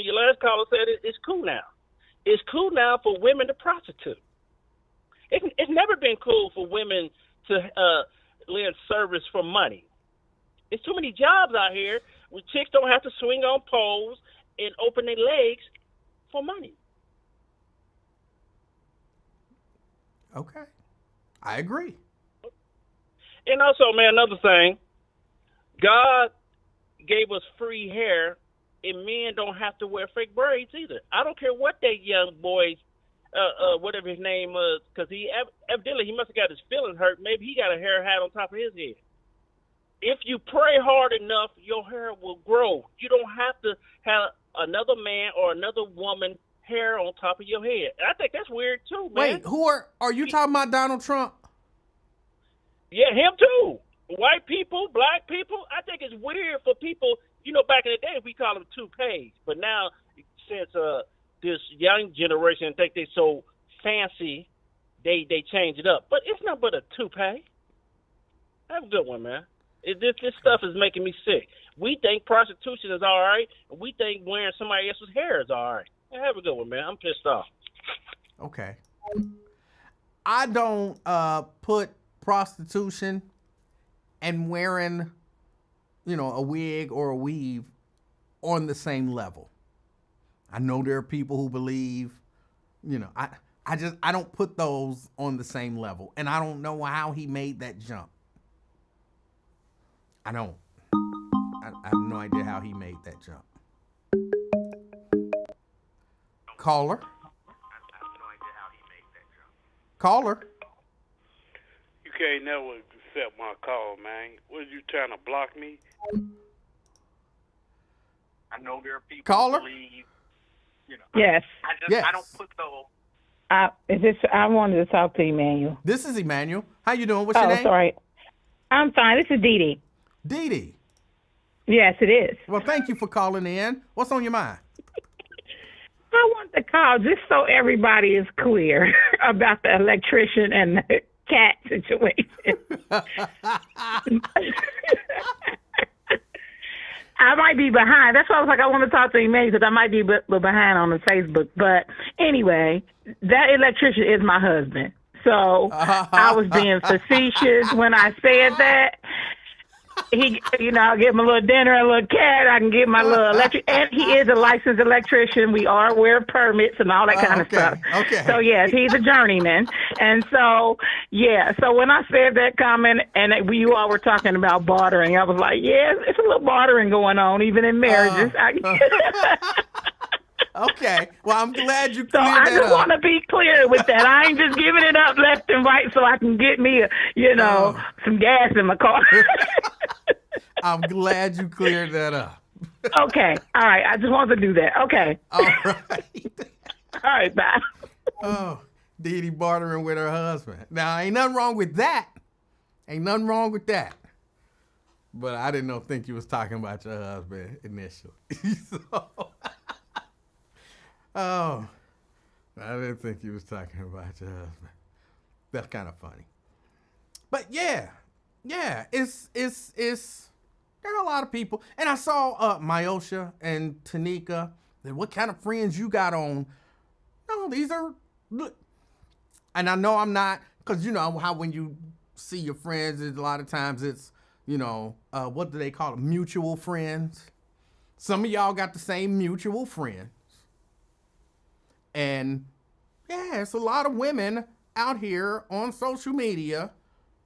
Your last caller said it's cool now. It's cool now for women to prostitute. It's never been cool for women to lend service for money. There's too many jobs out here where chicks don't have to swing on poles and open their legs for money. Okay. I agree. And also, man, another thing, God gave us free hair, and men don't have to wear fake braids either. I don't care what that young boy, whatever his name was, because evidently he must have got his feelings hurt. Maybe he got a hair hat on top of his head. If you pray hard enough, your hair will grow. You don't have to have another man or another woman hair on top of your head. I think that's weird too, man. Wait, are you talking about Donald Trump? Yeah, him too. White people, black people. I think it's weird for people. Back in the day we call them toupees, but now since this young generation think they so fancy, they change it up. But it's nothing but a toupee. Have a good one, man. This stuff is making me sick. We think prostitution is all right, and we think wearing somebody else's hair is all right. Have a good one, man. I'm pissed off. Okay. I don't put prostitution and wearing, a wig or a weave on the same level. I know there are people who believe, I don't put those on the same level. And I don't know how he made that jump. I don't. I have no idea how he made that jump. Caller. Caller. You can't never accept my call, man. What, you trying to block me? I know there are people Caller? who believe, Yes. Yes. I don't put those. I wanted to talk to Emanuel. This is Emanuel. How you doing? What's your name? Sorry. I'm fine. This is Dee Dee. Dee Dee. Yes, it is. Well, thank you for calling in. What's on your mind? I want to call just so everybody is clear about the electrician and the cat situation. I might be behind. That's why I was like, I want to talk to Emanuel because I might be behind on the Facebook. But anyway, that electrician is my husband. So I was being facetious when I said that. I'll give him a little dinner, a little cat. I can give him my little electric. And he is a licensed electrician. We are aware of permits and all that kind of stuff. Okay. So, yes, he's a journeyman. And so, yeah. So when I said that comment and you all were talking about bartering, I was like, yeah, it's a little bartering going on, even in marriages. Okay. Well, I'm glad you So cleared I that just up. want to be clear with that. I ain't just giving it up left and right so I can get me, some gas in my car. I'm glad you cleared that up. Okay. All right. I just wanted to do that. Okay. All right. All right. Bye. Oh, Dee Dee bartering with her husband. Now, ain't nothing wrong with that. Ain't nothing wrong with that. But I didn't think you was talking about your husband initially. I didn't think you was talking about your husband. That's kind of funny. But yeah, it's there are a lot of people. And I saw Myosha and Tanika. What kind of friends you got on? No, these are, and I know I'm not, because you know how when you see your friends, a lot of times it's, what do they call it? Mutual friends. Some of y'all got the same mutual friends. And yeah, it's a lot of women out here on social media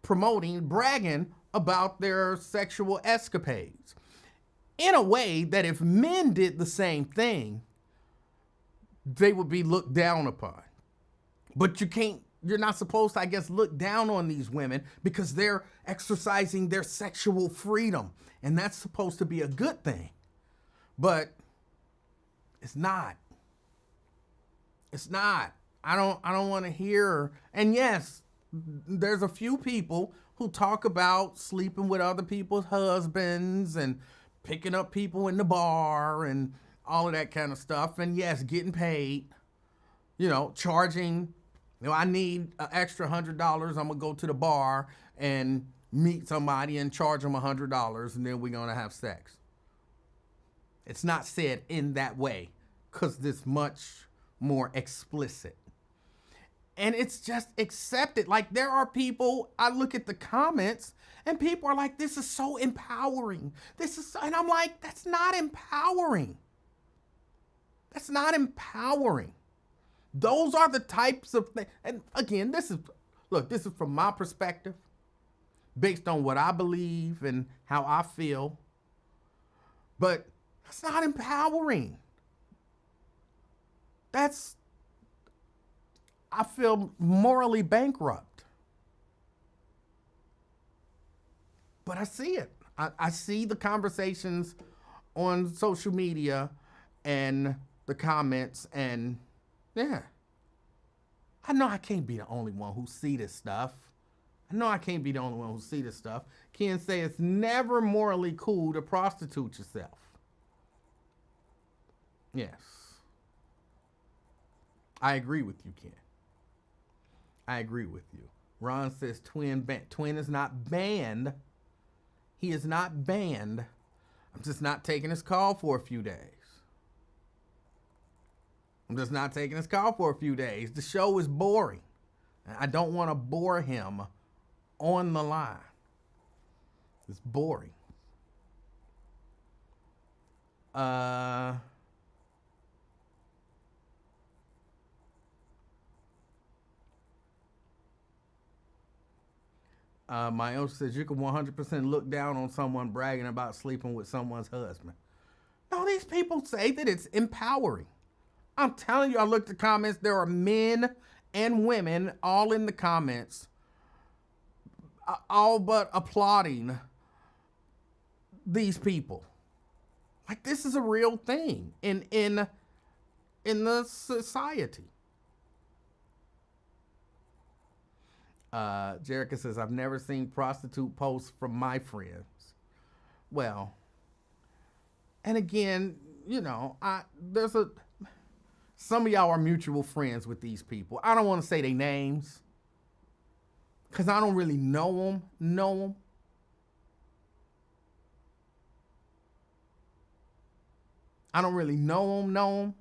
bragging about their sexual escapades in a way that if men did the same thing, they would be looked down upon. But you're not supposed to, I guess, look down on these women because they're exercising their sexual freedom. And that's supposed to be a good thing. But it's not. It's not. I don't want to hear. And yes, there's a few people who talk about sleeping with other people's husbands and picking up people in the bar and all of that kind of stuff. And yes, getting paid, charging, I need an extra $100. I'm going to go to the bar and, meet somebody and charge them $100 and then we're going to have sex. It's not said in that way because it's much more explicit. And it's just accepted. Like, there are people, I look at the comments and people are like, this is so empowering. And I'm like, that's not empowering. That's not empowering. Those are the types of things. And again, this is from my perspective, based on what I believe and how I feel. But that's not empowering. I feel morally bankrupt. But I see it. I see the conversations on social media and the comments, and yeah. I know I can't be the only one who see this stuff. Ken say it's never morally cool to prostitute yourself. Yes. I agree with you, Ken. I agree with you. Ron says Twin is not banned. He is not banned. I'm just not taking his call for a few days. The show is boring. I don't want to bore him on the line. It's boring. Mayo says you can 100% look down on someone bragging about sleeping with someone's husband. No, these people say that it's empowering. I'm telling you, I looked at the comments. There are men and women all in the comments, all but applauding these people. Like, this is a real thing in the society. Jerica says, I've never seen prostitute posts from my friends. Well, and again, some of y'all are mutual friends with these people. I don't want to say their names because I don't really know them. I don't really know them.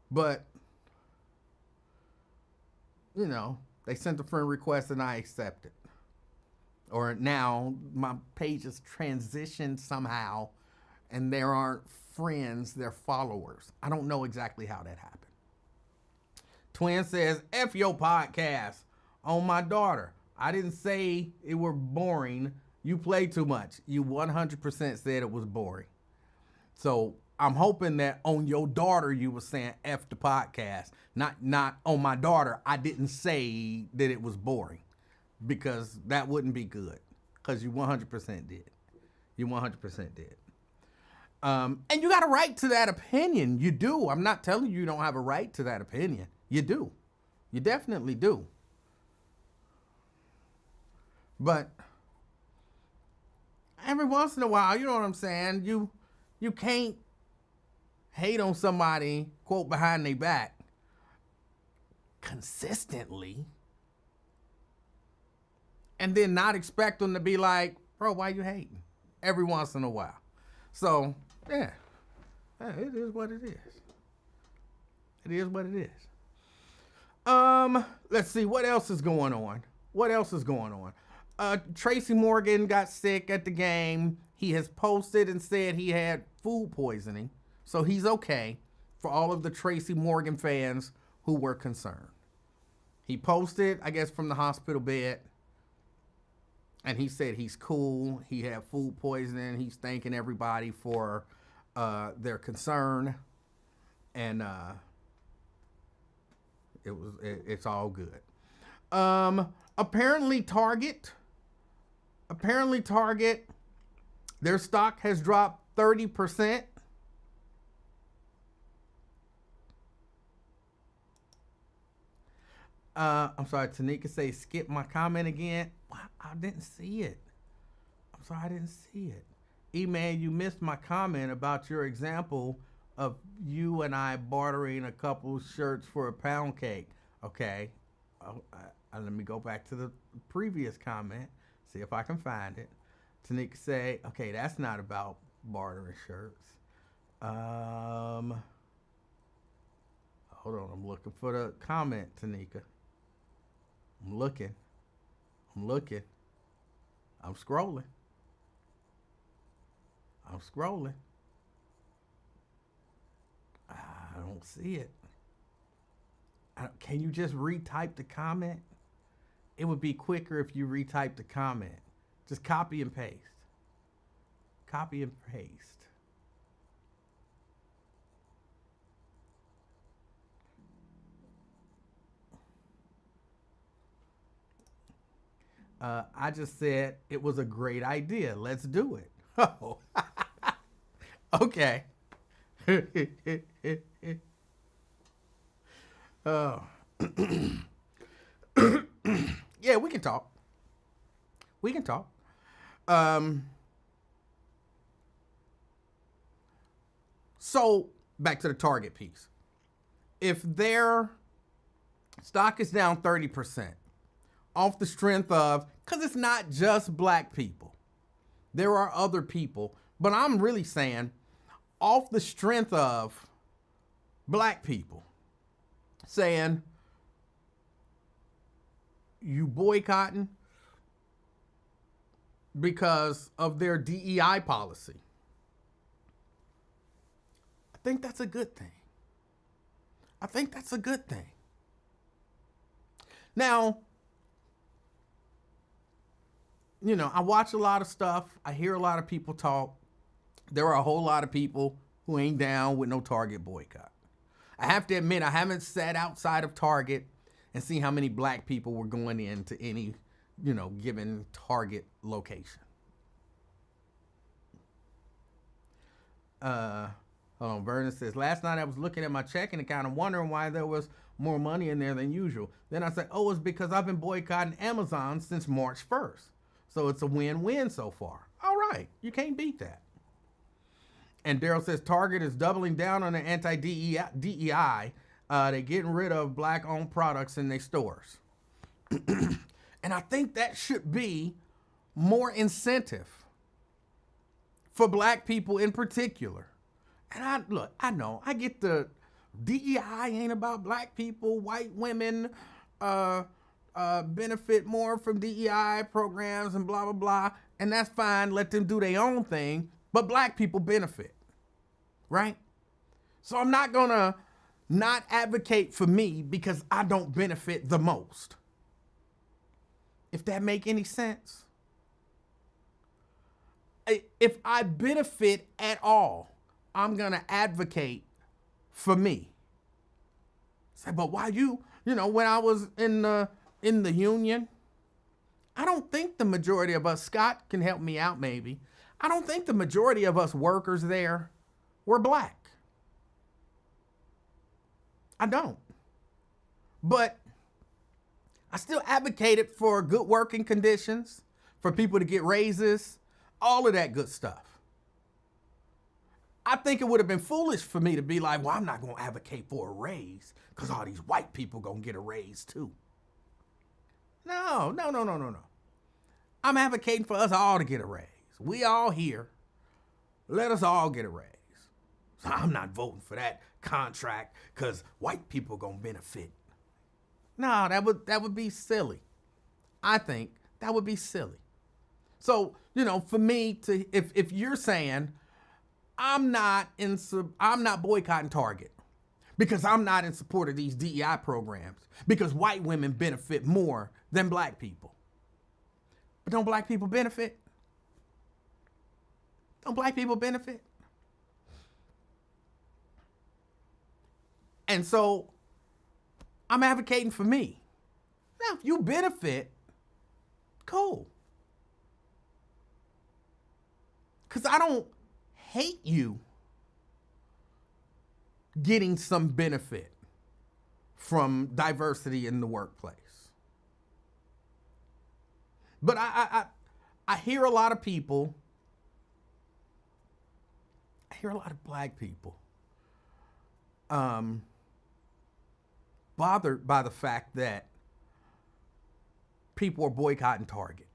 But they sent a friend request and I accepted. Or now my page is transitioned somehow and there aren't friends, they're followers. I don't know exactly how that happened. Twin says, F your podcast on my daughter. I didn't say it were boring. You play too much. You 100% said it was boring. So I'm hoping that on your daughter you were saying F the podcast. Not on my daughter. I didn't say that it was boring because that wouldn't be good because you 100% did. You 100% did. And you got a right to that opinion. You do. I'm not telling you don't have a right to that opinion. You do. You definitely do. But every once in a while, you know what I'm saying? You can't hate on somebody, quote, behind their back consistently and then not expect them to be like, bro, why you hating? Every once in a while. So, yeah, it is what it is. It is what it is. Let's see, what else is going on? Tracy Morgan got sick at the game. He has posted and said he had food poisoning. So he's okay for all of the Tracy Morgan fans who were concerned. He posted, I guess, from the hospital bed. And he said he's cool. He had food poisoning. He's thanking everybody for their concern. And it's all good. Apparently Target, their stock has dropped 30%. I'm sorry, Tanika say skip my comment again. I didn't see it. I'm sorry, I didn't see it. E-Man, you missed my comment about your example of you and I bartering a couple shirts for a pound cake. Okay. Let me go back to the previous comment, see if I can find it. Tanika say, okay, that's not about bartering shirts. Hold on, I'm looking for the comment, Tanika. I'm looking. I'm scrolling. I don't see it. Can you just retype the comment? It would be quicker if you retype the comment. Just copy and paste. Copy and paste. I just said it was a great idea. Let's do it. Oh, okay. Oh. Yeah, we can talk. So back to the Target piece. If their stock is down 30% off the strength of, because it's not just black people, there are other people, but I'm really saying off the strength of black people saying, you boycotting because of their DEI policy. I think that's a good thing. Now, you know, I watch a lot of stuff. I hear a lot of people talk. There are a whole lot of people who ain't down with no Target boycott. I have to admit, I haven't sat outside of Target and seen how many black people were going into any, you know, given Target location. Hold on, Vernon says, last night I was looking at my checking account and wondering why there was more money in there than usual. Then I said, oh, it's because I've been boycotting Amazon since March 1st. So it's a win-win so far. All right, you can't beat that. And Daryl says Target is doubling down on the anti-DEI. They're getting rid of black-owned products in their stores. And I think that should be more incentive for black people in particular. And I know, I get the DEI ain't about black people, white women benefit more from DEI programs and blah, blah, blah. And that's fine, let them do their own thing, but black people benefit, right? So I'm not gonna not advocate for me because I don't benefit the most. If that make any sense. If I benefit at all, I'm gonna advocate for me. Say, but why you know, when I was in the union, I don't think the majority of us, Scott can help me out maybe, I don't think the majority of us workers there were black. I don't. But I still advocated for good working conditions, for people to get raises, all of that good stuff. I think it would have been foolish for me to be like, well, I'm not going to advocate for a raise because all these white people going to get a raise too. No. I'm advocating for us all to get a raise. We all here. Let us all get a raise. So I'm not voting for that contract because white people going to benefit. No, that would be silly. I think that would be silly. So, you know, for me to, if you're saying I'm not boycotting Target because I'm not in support of these DEI programs because white women benefit more than black people. But don't black people benefit? Don't black people benefit? And so I'm advocating for me. Now, if you benefit, cool. Because I don't hate you getting some benefit from diversity in the workplace. But I hear a lot of people, I hear a lot of black people bothered by the fact that people are boycotting Target.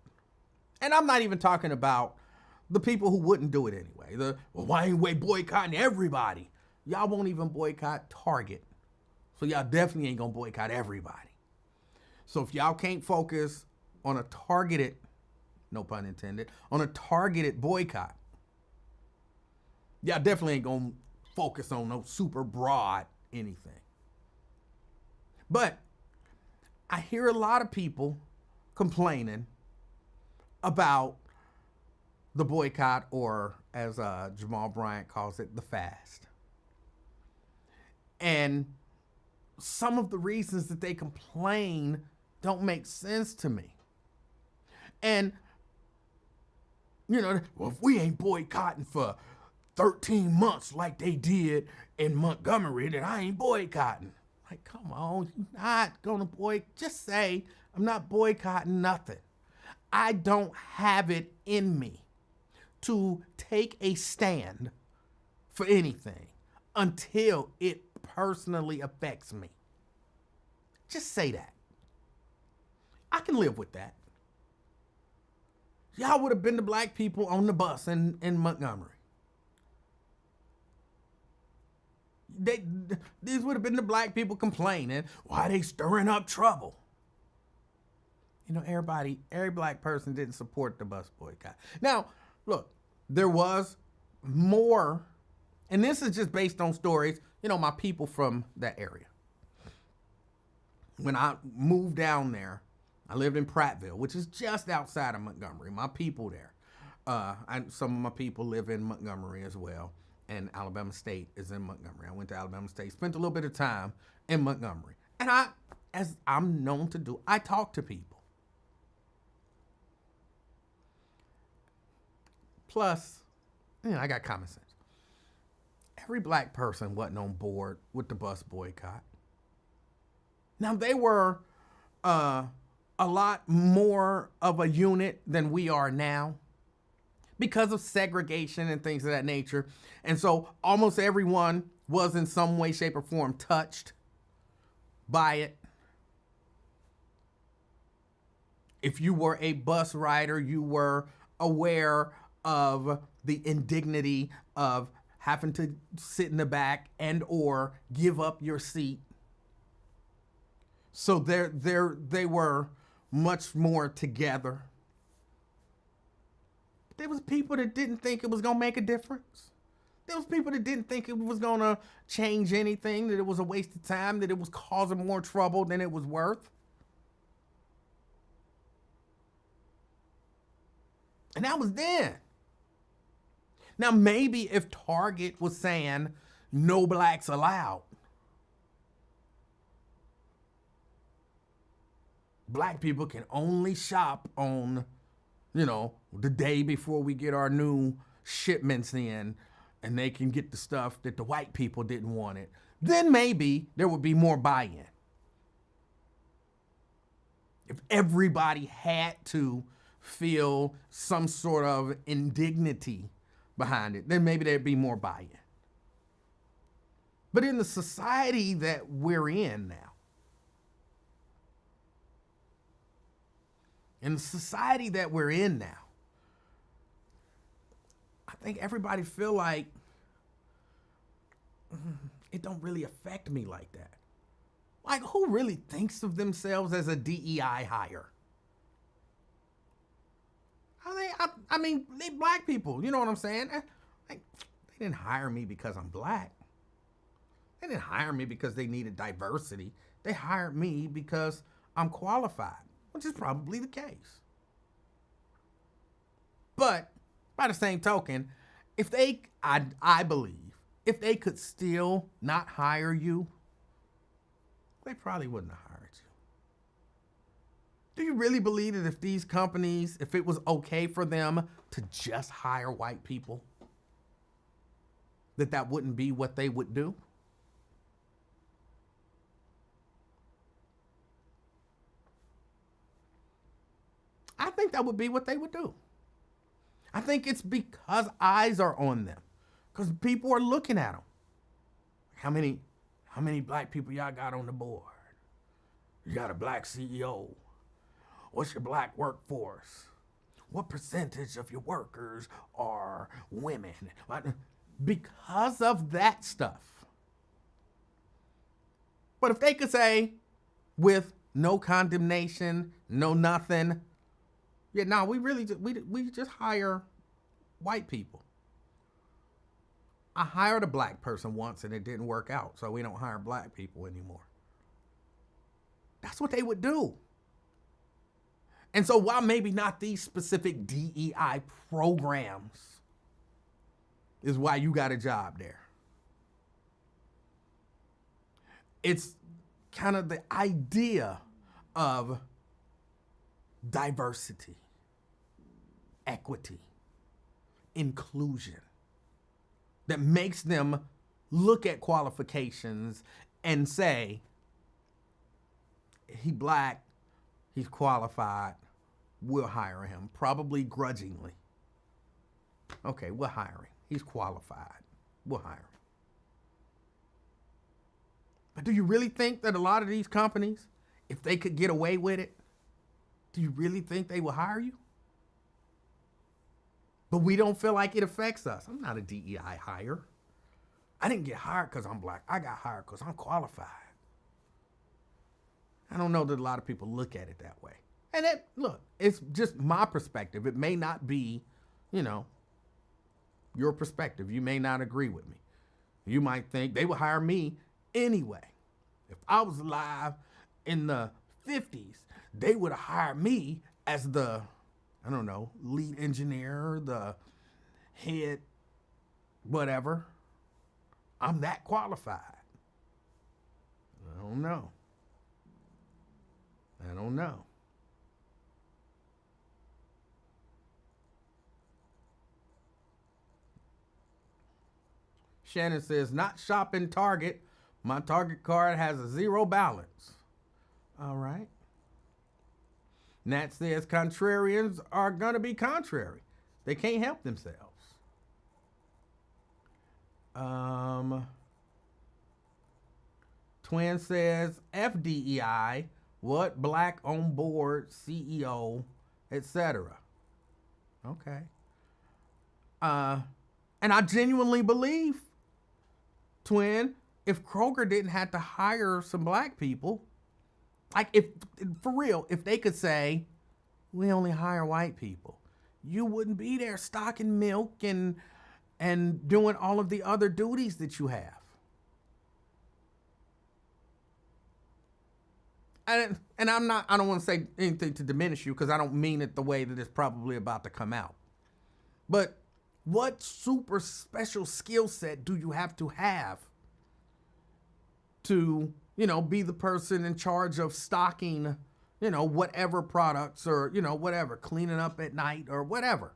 And I'm not even talking about the people who wouldn't do it anyway. Why ain't we boycotting everybody? Y'all won't even boycott Target. So y'all definitely ain't gonna boycott everybody. So if y'all can't focus on a targeted, no pun intended, on a targeted boycott, y'all definitely ain't gonna focus on no super broad anything. But I hear a lot of people complaining about the boycott, or as Jamal Bryant calls it, the fast. And some of the reasons that they complain don't make sense to me. And, you know, well, if we ain't boycotting for 13 months like they did in Montgomery, then I ain't boycotting. Like, come on, you're not gonna just say, I'm not boycotting nothing. I don't have it in me to take a stand for anything until it personally affects me. Just say that. I can live with that. Y'all would have been the black people on the bus in Montgomery. These would have been the black people complaining, why they stirring up trouble? You know, every black person didn't support the bus boycott. Now, look, there was more, and this is just based on stories, you know, my people from that area. When I moved down there, I lived in Prattville, which is just outside of Montgomery. My people there. Some of my people live in Montgomery as well, and Alabama State is in Montgomery. I went to Alabama State, spent a little bit of time in Montgomery. And as I'm known to do, I talk to people. Plus, you know, I got common sense. Every black person wasn't on board with the bus boycott. Now, they were a lot more of a unit than we are now because of segregation and things of that nature. And so almost everyone was in some way, shape, or form touched by it. If you were a bus rider, you were aware of the indignity of having to sit in the back and or give up your seat. So they were much more together. There was people that didn't think it was gonna make a difference. There was people that didn't think it was gonna change anything, that it was a waste of time, that it was causing more trouble than it was worth. And that was then. Now, maybe if Target was saying no blacks allowed, black people can only shop on, you know, the day before we get our new shipments in, and they can get the stuff that the white people didn't want it, then maybe there would be more buy-in. If everybody had to feel some sort of indignity behind it, then maybe there'd be more buy-in. But in the society that we're in now, I think everybody feel like it don't really affect me like that. Like, who really thinks of themselves as a DEI hire? I mean, they black people, you know what I'm saying? Like, they didn't hire me because I'm black. They didn't hire me because they needed diversity. They hired me because I'm qualified, which is probably the case. But by the same token, I believe, if they could still not hire you, they probably wouldn't have hired you. Do you really believe that if these companies, if it was okay for them to just hire white people, that wouldn't be what they would do? I think that would be what they would do. I think it's because eyes are on them, because people are looking at them. How many black people y'all got on the board? You got a black CEO. What's your black workforce? What percentage of your workers are women? Because of that stuff. But if they could say, with no condemnation, no nothing, yeah, no, we just hire white people. I hired a black person once and it didn't work out, so we don't hire black people anymore. That's what they would do. And so while maybe not these specific DEI programs is why you got a job there, it's kind of the idea of diversity, equity, inclusion that makes them look at qualifications and say, he black, he's qualified, we'll hire him, probably grudgingly. Okay, we'll hire him. He's qualified. We'll hire him. But do you really think that a lot of these companies, if they could get away with it, do you really think they will hire you? But we don't feel like it affects us. I'm not a DEI hire. I didn't get hired because I'm black. I got hired because I'm qualified. I don't know that a lot of people look at it that way. And look, it's just my perspective. It may not be, your perspective. You may not agree with me. You might think they would hire me anyway. If I was alive in the 50s, they would have hired me as the, lead engineer, the head, whatever. I'm that qualified. I don't know. Shannon says, not shopping Target. My Target card has a zero balance. All right. Nat says, contrarians are going to be contrary. They can't help themselves. Twin says, FDEI, what black on board, CEO, etc. Okay. And I genuinely believe, Twin, if Kroger didn't have to hire some black people, like if they could say, we only hire white people, you wouldn't be there stocking milk and doing all of the other duties that you have. And I don't want to say anything to diminish you because I don't mean it the way that it's probably about to come out. But what super special skill set do you have to be the person in charge of stocking, whatever products or, whatever, cleaning up at night or whatever?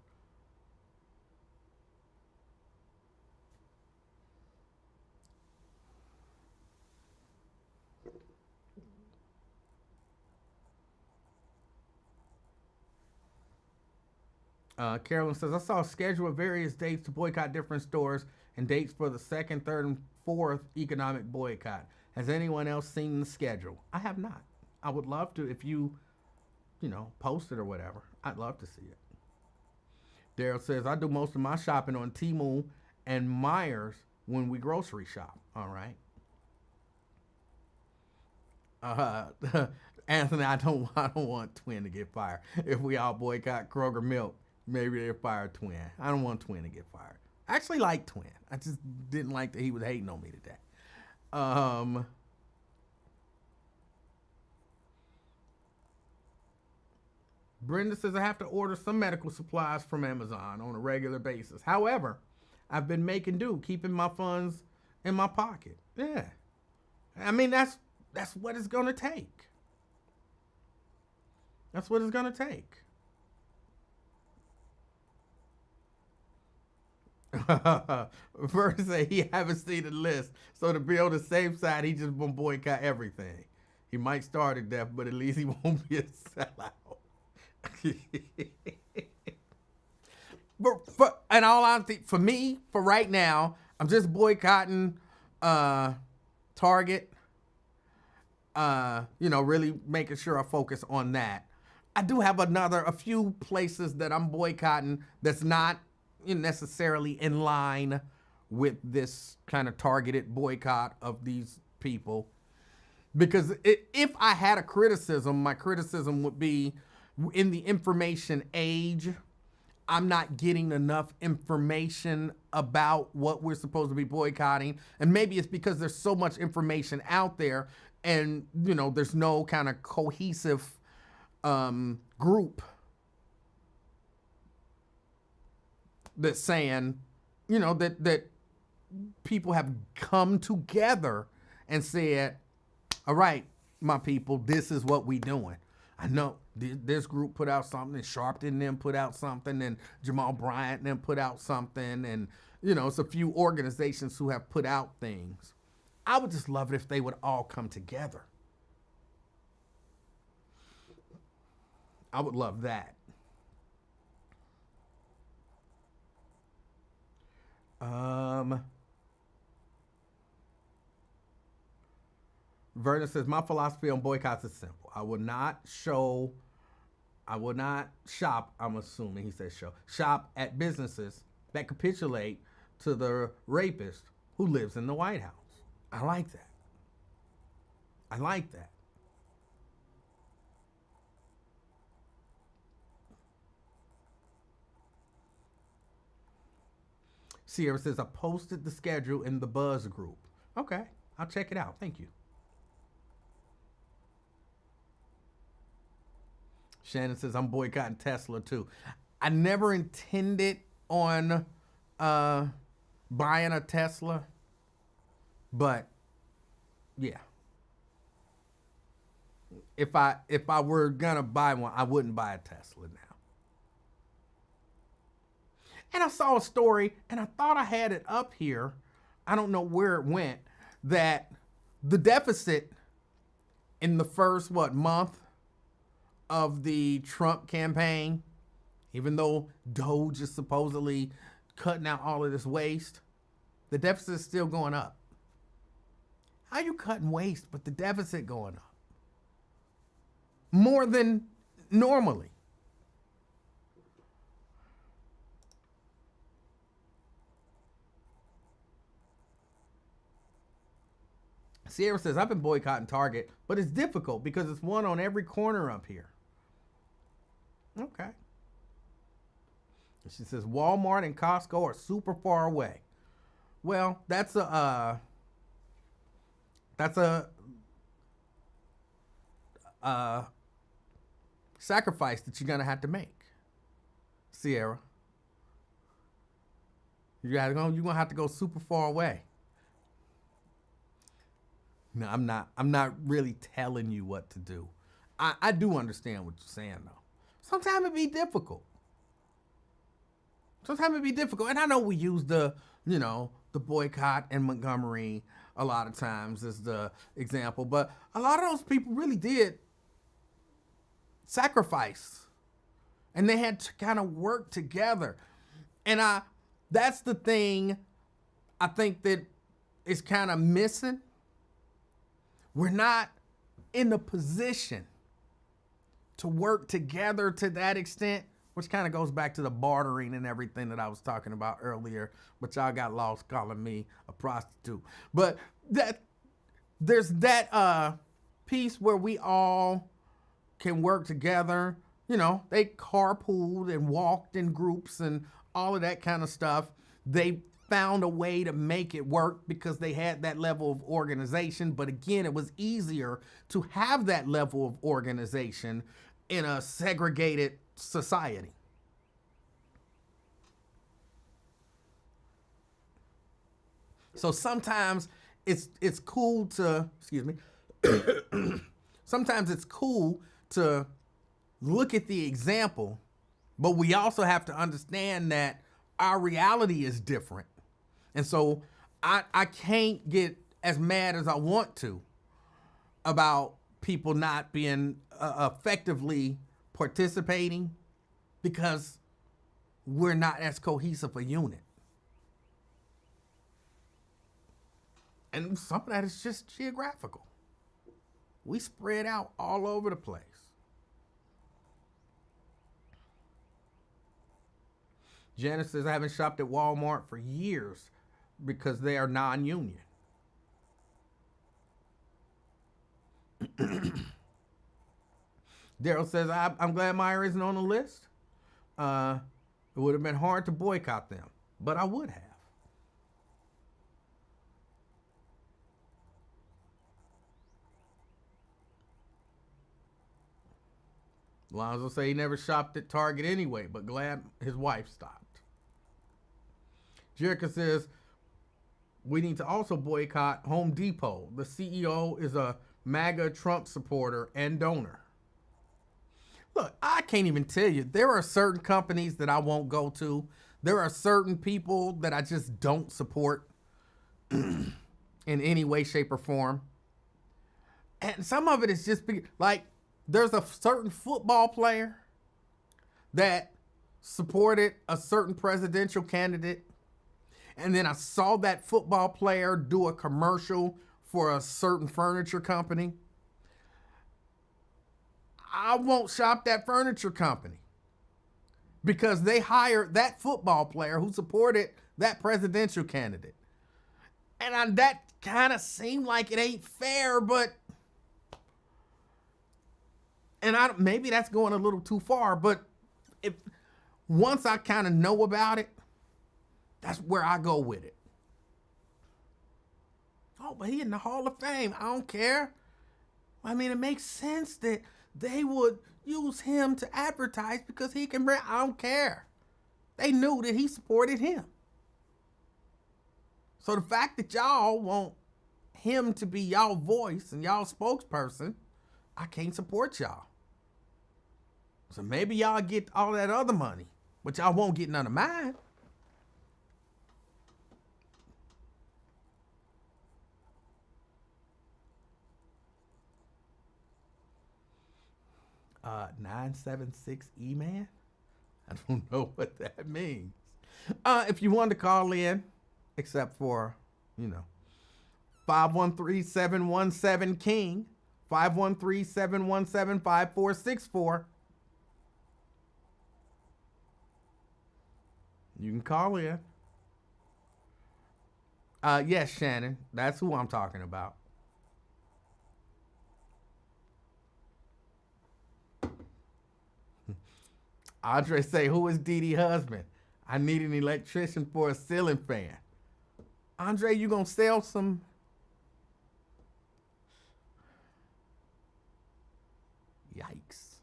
Carolyn says, I saw a schedule of various dates to boycott different stores and dates for the 2nd, 3rd, and 4th economic boycott. Has anyone else seen the schedule? I have not. I would love to if you, post it or whatever. I'd love to see it. Daryl says, I do most of my shopping on Temu and Myers when we grocery shop. All right. Anthony, I don't want Twin to get fired. If we all boycott Kroger milk, maybe they'll fire Twin. I don't want Twin to get fired. I actually like Twin. I just didn't like that he was hating on me today. Brenda says, I have to order some medical supplies from Amazon on a regular basis. However, I've been making do, keeping my funds in my pocket. Yeah. I mean, that's what it's going to take. That's what it's going to take. First say he haven't seen the list, so to be on the safe side, he just won't boycott everything. He might start at death, but at least he won't be a sellout. But in all honesty, for me, for right now, I'm just boycotting Target. Really making sure I focus on that. I do have a few places that I'm boycotting that's not necessarily in line with this kind of targeted boycott of these people. Because if I had a criticism, my criticism would be in the information age, I'm not getting enough information about what we're supposed to be boycotting. And maybe it's because there's so much information out there and, there's no kind of cohesive group that's saying, that people have come together and said, all right, my people, this is what we doing. I know this group put out something, and Sharpton and them put out something, and Jamal Bryant and them put out something, and, it's a few organizations who have put out things. I would just love it if they would all come together. I would love that. Vernon says, my philosophy on boycotts is simple. I will not shop, I'm assuming he says shop at businesses that capitulate to the rapist who lives in the White House. I like that. Sierra says, I posted the schedule in the Buzz group. Okay, I'll check it out. Thank you. Shannon says, I'm boycotting Tesla too. I never intended on buying a Tesla, but yeah. If I were gonna buy one, I wouldn't buy a Tesla now. And I saw a story, and I thought I had it up here. I don't know where it went, that the deficit in the first, month of the Trump campaign, even though Doge is supposedly cutting out all of this waste, the deficit is still going up. How you cutting waste, but the deficit going up? More than normally. Sierra says, I've been boycotting Target, but it's difficult because it's one on every corner up here. Okay. She says, Walmart and Costco are super far away. Well, that's a sacrifice that you're going to have to make, Sierra. You're going to have to go super far away. No, I'm not really telling you what to do. I do understand what you're saying, though. Sometimes it be difficult. And I know we use the boycott in Montgomery a lot of times as the example, but a lot of those people really did sacrifice. And they had to kind of work together. And that's the thing I think that is kind of missing. We're not in a position to work together to that extent, which kind of goes back to the bartering and everything that I was talking about earlier, but y'all got lost calling me a prostitute. But there's that piece where we all can work together. They carpooled and walked in groups and all of that kind of stuff. They found a way to make it work because they had that level of organization. But again, it was easier to have that level of organization in a segregated society. So sometimes it's cool to, sometimes it's cool to look at the example, but we also have to understand that our reality is different. And so I can't get as mad as I want to about people not being effectively participating because we're not as cohesive a unit. And some of that is just geographical. We spread out all over the place. Janice says, I haven't shopped at Walmart for years because they are non-union. Daryl says, I'm glad Meyer isn't on the list. It would have been hard to boycott them, but I would have. Lonzo say he never shopped at Target anyway, but glad his wife stopped. Jerica says, we need to also boycott Home Depot. The CEO is a MAGA Trump supporter and donor. Look, I can't even tell you. There are certain companies that I won't go to. There are certain people that I just don't support in any way, shape, or form. And some of it is just like, there's a certain football player that supported a certain presidential candidate. And then I saw that football player do a commercial for a certain furniture company. I won't shop that furniture company because they hired that football player who supported that presidential candidate. And that kind of seemed like it ain't fair, but maybe that's going a little too far, but once I kind of know about it, that's where I go with it. Oh, but he in the Hall of Fame. I don't care. I mean, it makes sense that they would use him to advertise because he can bring, I don't care. They knew that he supported him. So the fact that y'all want him to be y'all voice and y'all spokesperson, I can't support y'all. So maybe y'all get all that other money, but y'all won't get none of mine. Uh, 976 E-Man? I don't know what that means. If you want to call in, except for, 513-717-KING, 513-717-5464. You can call in. Yes, Shannon, that's who I'm talking about. Andre say, who is Dee Dee's husband? I need an electrician for a ceiling fan. Andre, you gonna sell some? Yikes.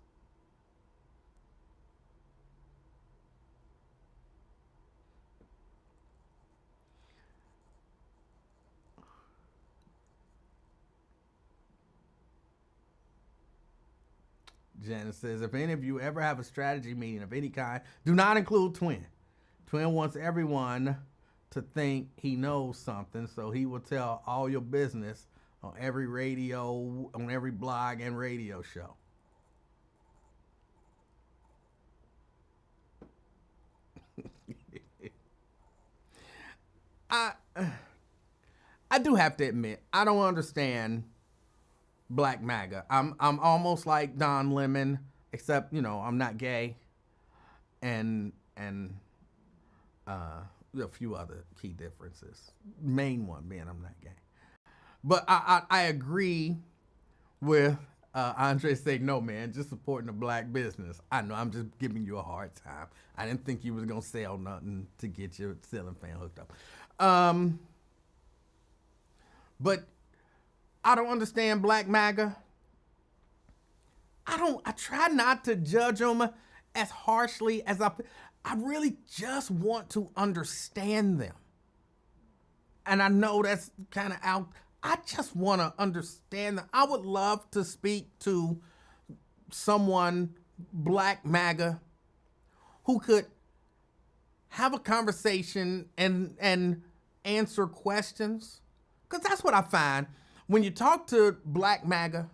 Janice says, if any of you ever have a strategy meeting of any kind, do not include Twin. Twin wants everyone to think he knows something, so he will tell all your business on every radio, on every blog and radio show. I do have to admit, I don't understand Black MAGA. I'm almost like Don Lemon, except I'm not gay, and a few other key differences. Main one being I'm not gay. But I agree with Andre saying, no man, just supporting a black business. I know, I'm just giving you a hard time. I didn't think you was gonna sell nothing to get your ceiling fan hooked up. But I don't understand Black MAGA. I try not to judge them as harshly as I really just want to understand them. And I know that's kind of out. I just want to understand them. I would love to speak to someone, Black MAGA, who could have a conversation and answer questions. Because that's what I find. When you talk to Black MAGA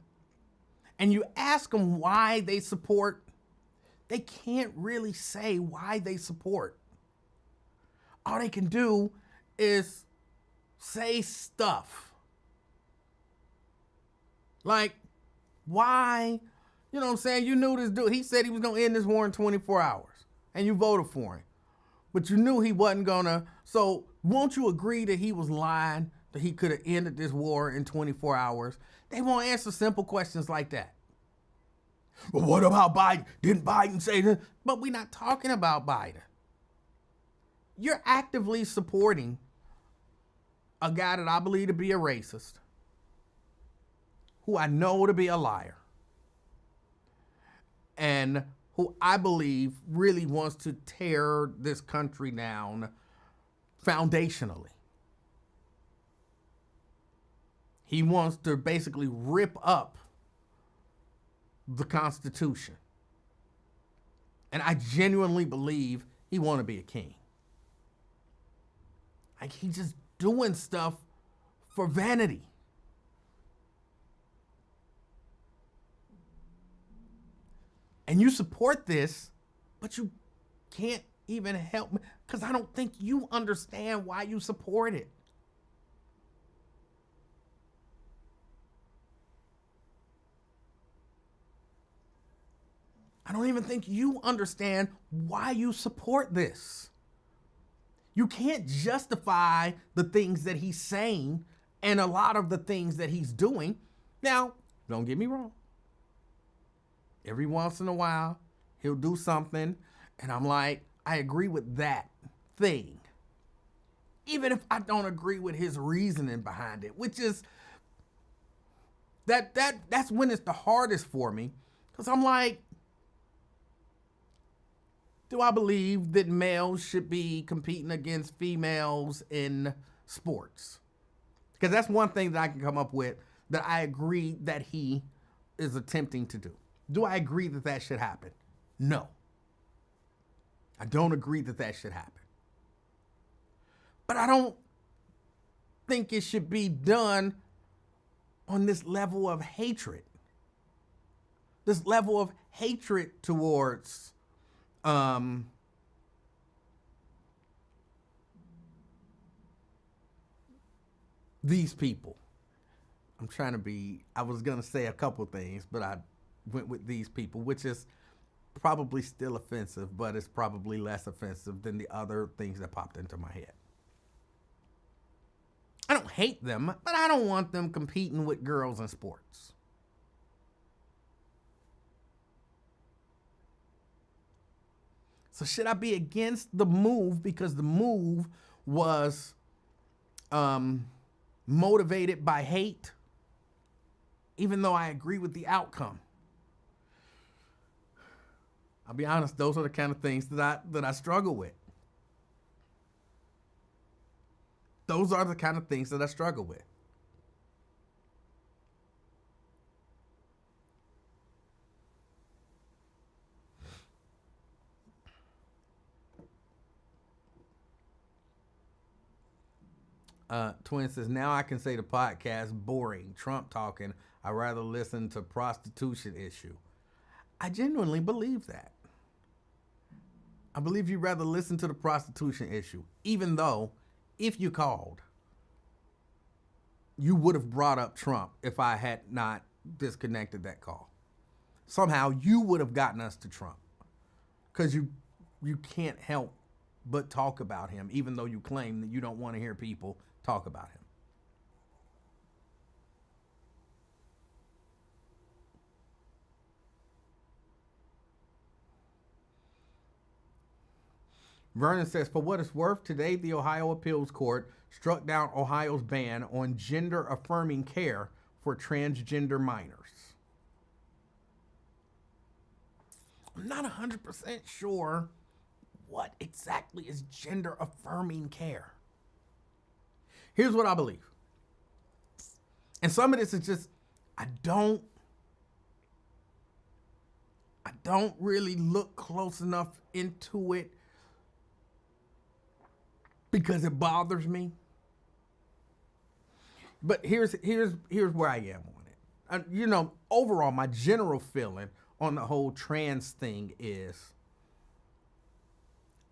and you ask them why they support, they can't really say why they support. All they can do is say stuff. Like, why? You know what I'm saying? You knew this dude. He said he was going to end this war in 24 hours. And you voted for him. but you knew he wasn't gonna. So won't you agree that he was lying, that he could have ended this war in 24 hours? They won't answer simple questions like that. But what about Biden? Didn't Biden say that? But we're not talking about Biden. You're actively supporting a guy that I believe to be a racist, who I know to be a liar, and who I believe really wants to tear this country down foundationally. He wants to basically rip up the Constitution. And I genuinely believe he want to be a king. Like, he's just doing stuff for vanity. And you support this, but you can't even help me because I don't think you understand why you support it. I don't even think you understand why you support this. You can't justify the things that he's saying and a lot of the things that he's doing. Now, don't get me wrong. Every once in a while, he'll do something, and I'm like, I agree with that thing. Even if I don't agree with his reasoning behind it, which is that's when it's the hardest for me. Because I'm like, do I believe that males should be competing against females in sports? Because that's one thing that I can come up with that I agree that he is attempting to do. Do I agree that that should happen? No. I don't agree that that should happen. But I don't think it should be done on this level of hatred. This level of hatred towards these people. I'm trying to be, I was going to say a couple things, but I went with these people, which is probably still offensive, but it's probably less offensive than the other things that popped into my head. I don't hate them, but I don't want them competing with girls in sports. So should I be against the move because the move was motivated by hate, even though I agree with the outcome? I'll be honest, those are the kind of things that I struggle with. Those are the kind of things that I struggle with. Twin says, now I can say the podcast boring. Trump talking. I'd rather listen to prostitution issue. I genuinely believe that. I believe you'd rather listen to the prostitution issue, even though if you called, you would have brought up Trump if I had not disconnected that call. Somehow you would have gotten us to Trump because you can't help but talk about him, even though you claim that you don't want to hear people talk about him. Vernon says, for what it's worth, today the Ohio Appeals Court struck down Ohio's ban on gender-affirming care for transgender minors. I'm not 100% sure what exactly is gender-affirming care. Here's what I believe. And some of this is just, I don't really look close enough into it because it bothers me. But here's where I am on it. Overall, my general feeling on the whole trans thing is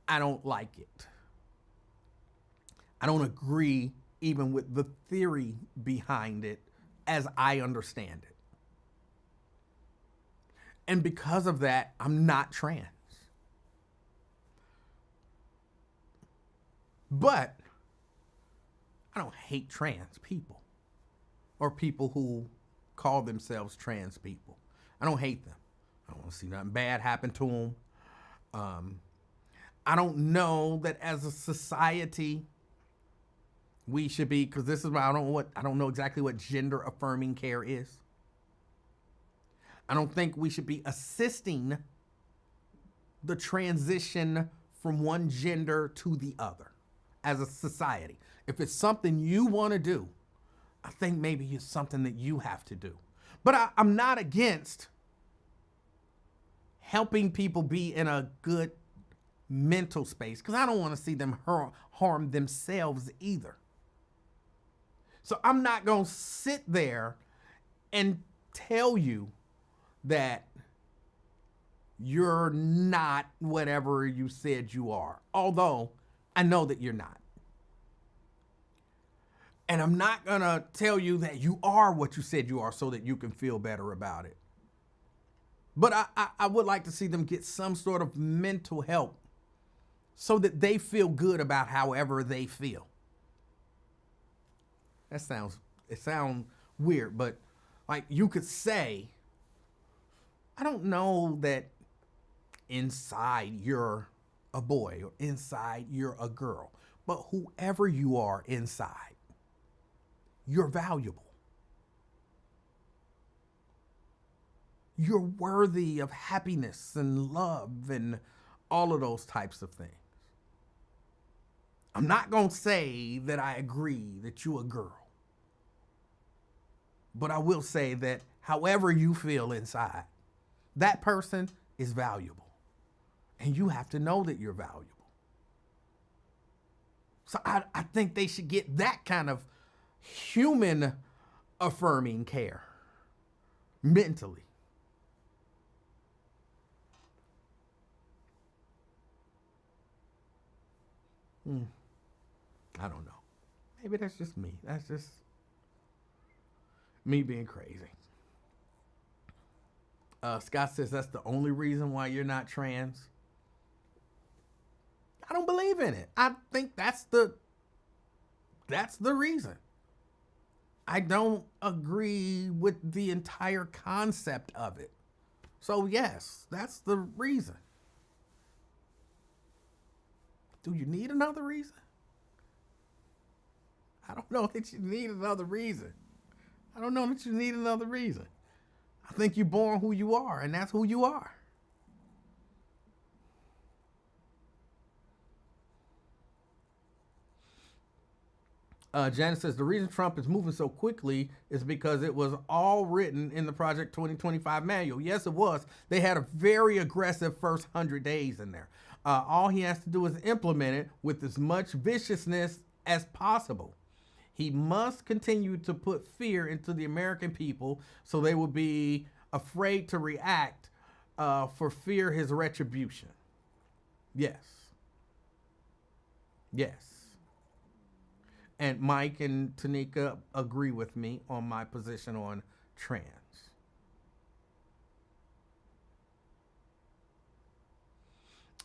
I don't like it. I don't agree even with the theory behind it as I understand it. And because of that, I'm not trans. But I don't hate trans people or people who call themselves trans people. I don't hate them. I don't want to see nothing bad happen to them. I don't know that as a society we should be, because this is why I don't know exactly what gender affirming care is. I don't think we should be assisting the transition from one gender to the other as a society. If it's something you want to do, I think maybe it's something that you have to do. But I'm not against helping people be in a good mental space, because I don't want to see them harm themselves either. So I'm not going to sit there and tell you that you're not whatever you said you are, although I know that you're not. And I'm not going to tell you that you are what you said you are so that you can feel better about it. But I would like to see them get some sort of mental help so that they feel good about however they feel. It sounds weird, but like you could say, I don't know that inside you're a boy or inside you're a girl, but whoever you are inside, you're valuable. You're worthy of happiness and love and all of those types of things. I'm not going to say that I agree that you're a girl, but I will say that however you feel inside, that person is valuable. And you have to know that you're valuable. So I think they should get that kind of human affirming care mentally. I don't know. Maybe that's just me. That's just me being crazy. Scott says that's the only reason why you're not trans. I don't believe in it. I think that's the reason. I don't agree with the entire concept of it. So yes, that's the reason. Do you need another reason? I don't know that you need another reason. I think you're born who you are, and that's who you are. Janice says the reason Trump is moving so quickly is because it was all written in the Project 2025 manual. Yes, it was. They had a very aggressive first 100 days in there. All he has to do is implement it with as much viciousness as possible. He must continue to put fear into the American people so they will be afraid to react for fear his retribution. Yes. And Mike and Tanika agree with me on my position on trans.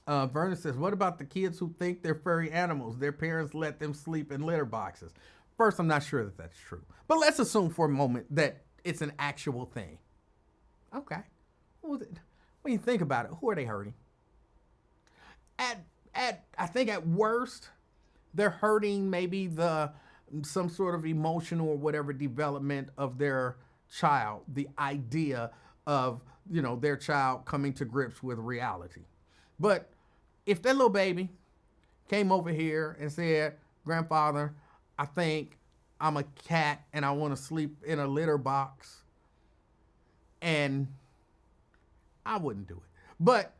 Vernon says, what about the kids who think they're furry animals? Their parents let them sleep in litter boxes. First, I'm not sure that that's true. But let's assume for a moment that it's an actual thing. Okay. When you think about it, who are they hurting? I think at worst, they're hurting maybe some sort of emotional or whatever development of their child, the idea of, their child coming to grips with reality. But if that little baby came over here and said, Grandfather, I think I'm a cat and I want to sleep in a litter box, and I wouldn't do it. But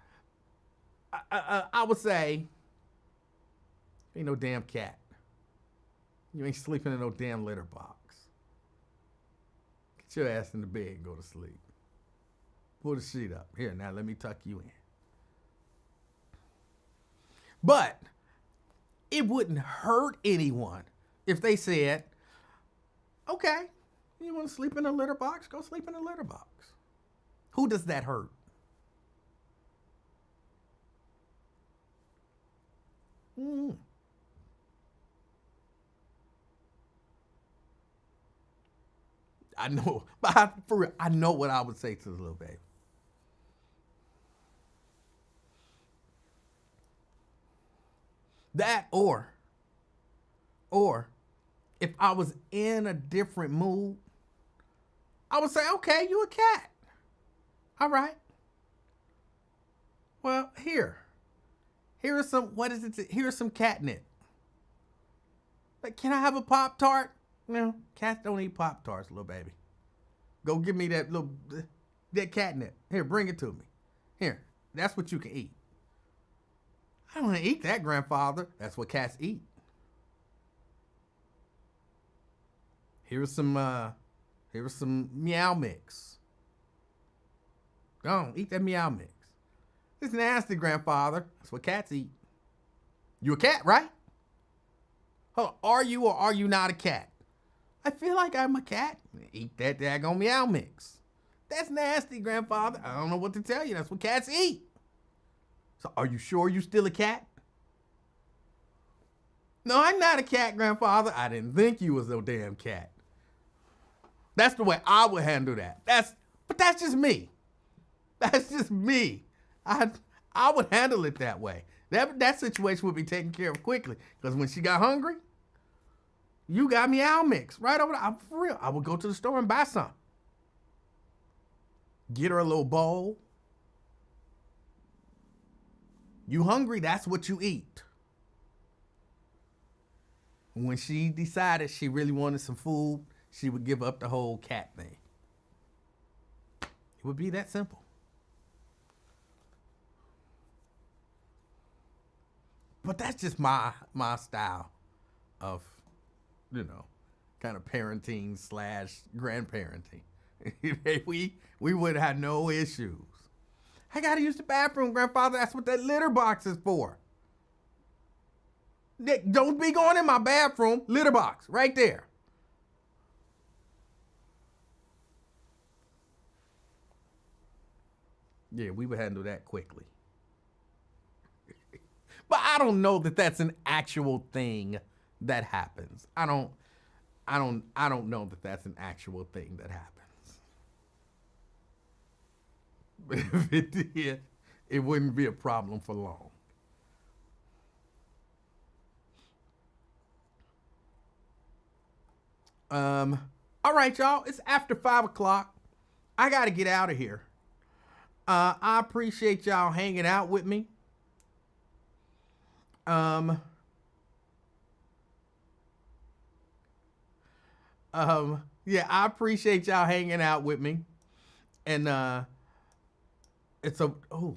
I would say, ain't no damn cat. You ain't sleeping in no damn litter box. Get your ass in the bed and go to sleep. Pull the sheet up. Here, now let me tuck you in. But it wouldn't hurt anyone if they said, okay, you want to sleep in a litter box? Go sleep in a litter box. Who does that hurt? I know, for real, I know what I would say to the little baby. That or if I was in a different mood, I would say, okay, you a cat. All right. Well, here's some, what is it? Here's some catnip. Like, can I have a Pop-Tart? No, cats don't eat Pop-Tarts, little baby. Go give me that catnip. Here, bring it to me. Here, that's what you can eat. I don't want to eat that, grandfather. That's what cats eat. Here's some meow mix. Go on, eat that meow mix. It's nasty, grandfather. That's what cats eat. You a cat, right? Hold on, are you or are you not a cat? I feel like I'm a cat. Eat that daggone meow mix. That's nasty, grandfather. I don't know what to tell you. That's what cats eat. So are you sure you still a cat? No, I'm not a cat, grandfather. I didn't think you was a damn cat. That's the way I would handle that. But that's just me. That's just me. I would handle it that way. That situation would be taken care of quickly. Because when she got hungry, you got meow mix right over there. For real. I would go to the store and buy some. Get her a little bowl. You hungry, that's what you eat. When she decided she really wanted some food, she would give up the whole cat thing. It would be that simple. But that's just my style of, kind of parenting / grandparenting. we would have no issues. I gotta use the bathroom, grandfather. That's what that litter box is for. Nick, don't be going in my bathroom. Litter box, right there. Yeah, we would handle that quickly. But I don't know that that's an actual thing that happens. I don't know that that's an actual thing that happens. But if it did, it wouldn't be a problem for long. All right, y'all. It's after 5 o'clock. I got to get out of here. I appreciate y'all hanging out with me. Yeah, I appreciate y'all hanging out with me. And it's a how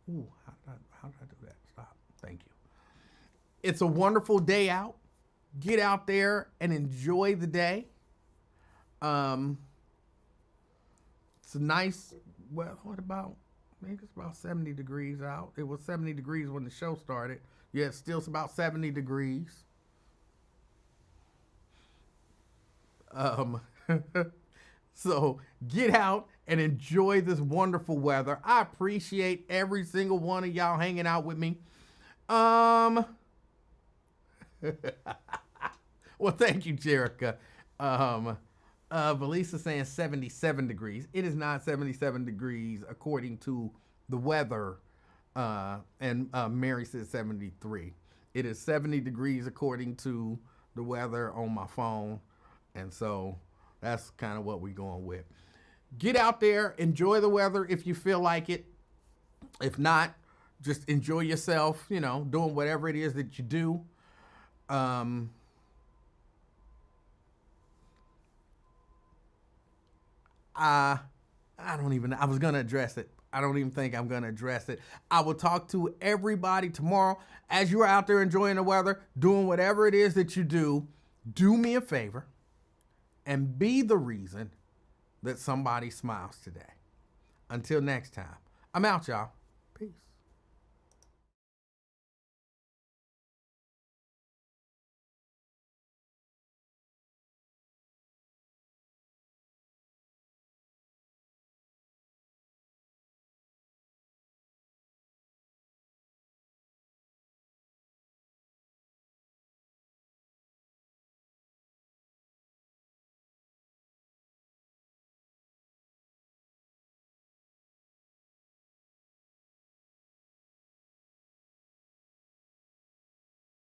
did I do that? Stop. Thank you. It's a wonderful day out. Get out there and enjoy the day. It's a nice, well, what about, I think it's about 70 degrees out. It was 70 degrees when the show started. Yeah, it's still about 70 degrees. So get out and enjoy this wonderful weather. I appreciate every single one of y'all hanging out with me. Well, thank you, Jerica. Valisa's saying 77 degrees. It is not 77 degrees according to the weather. And Mary says 73. It is 70 degrees according to the weather on my phone. And so that's kind of what we're going with. Get out there, enjoy the weather if you feel like it. If not, just enjoy yourself, doing whatever it is that you do. I was going to address it. I don't even think I'm going to address it. I will talk to everybody tomorrow. As you're out there enjoying the weather, doing whatever it is that you do me a favor and be the reason that somebody smiles today. Until next time, I'm out, y'all. Peace.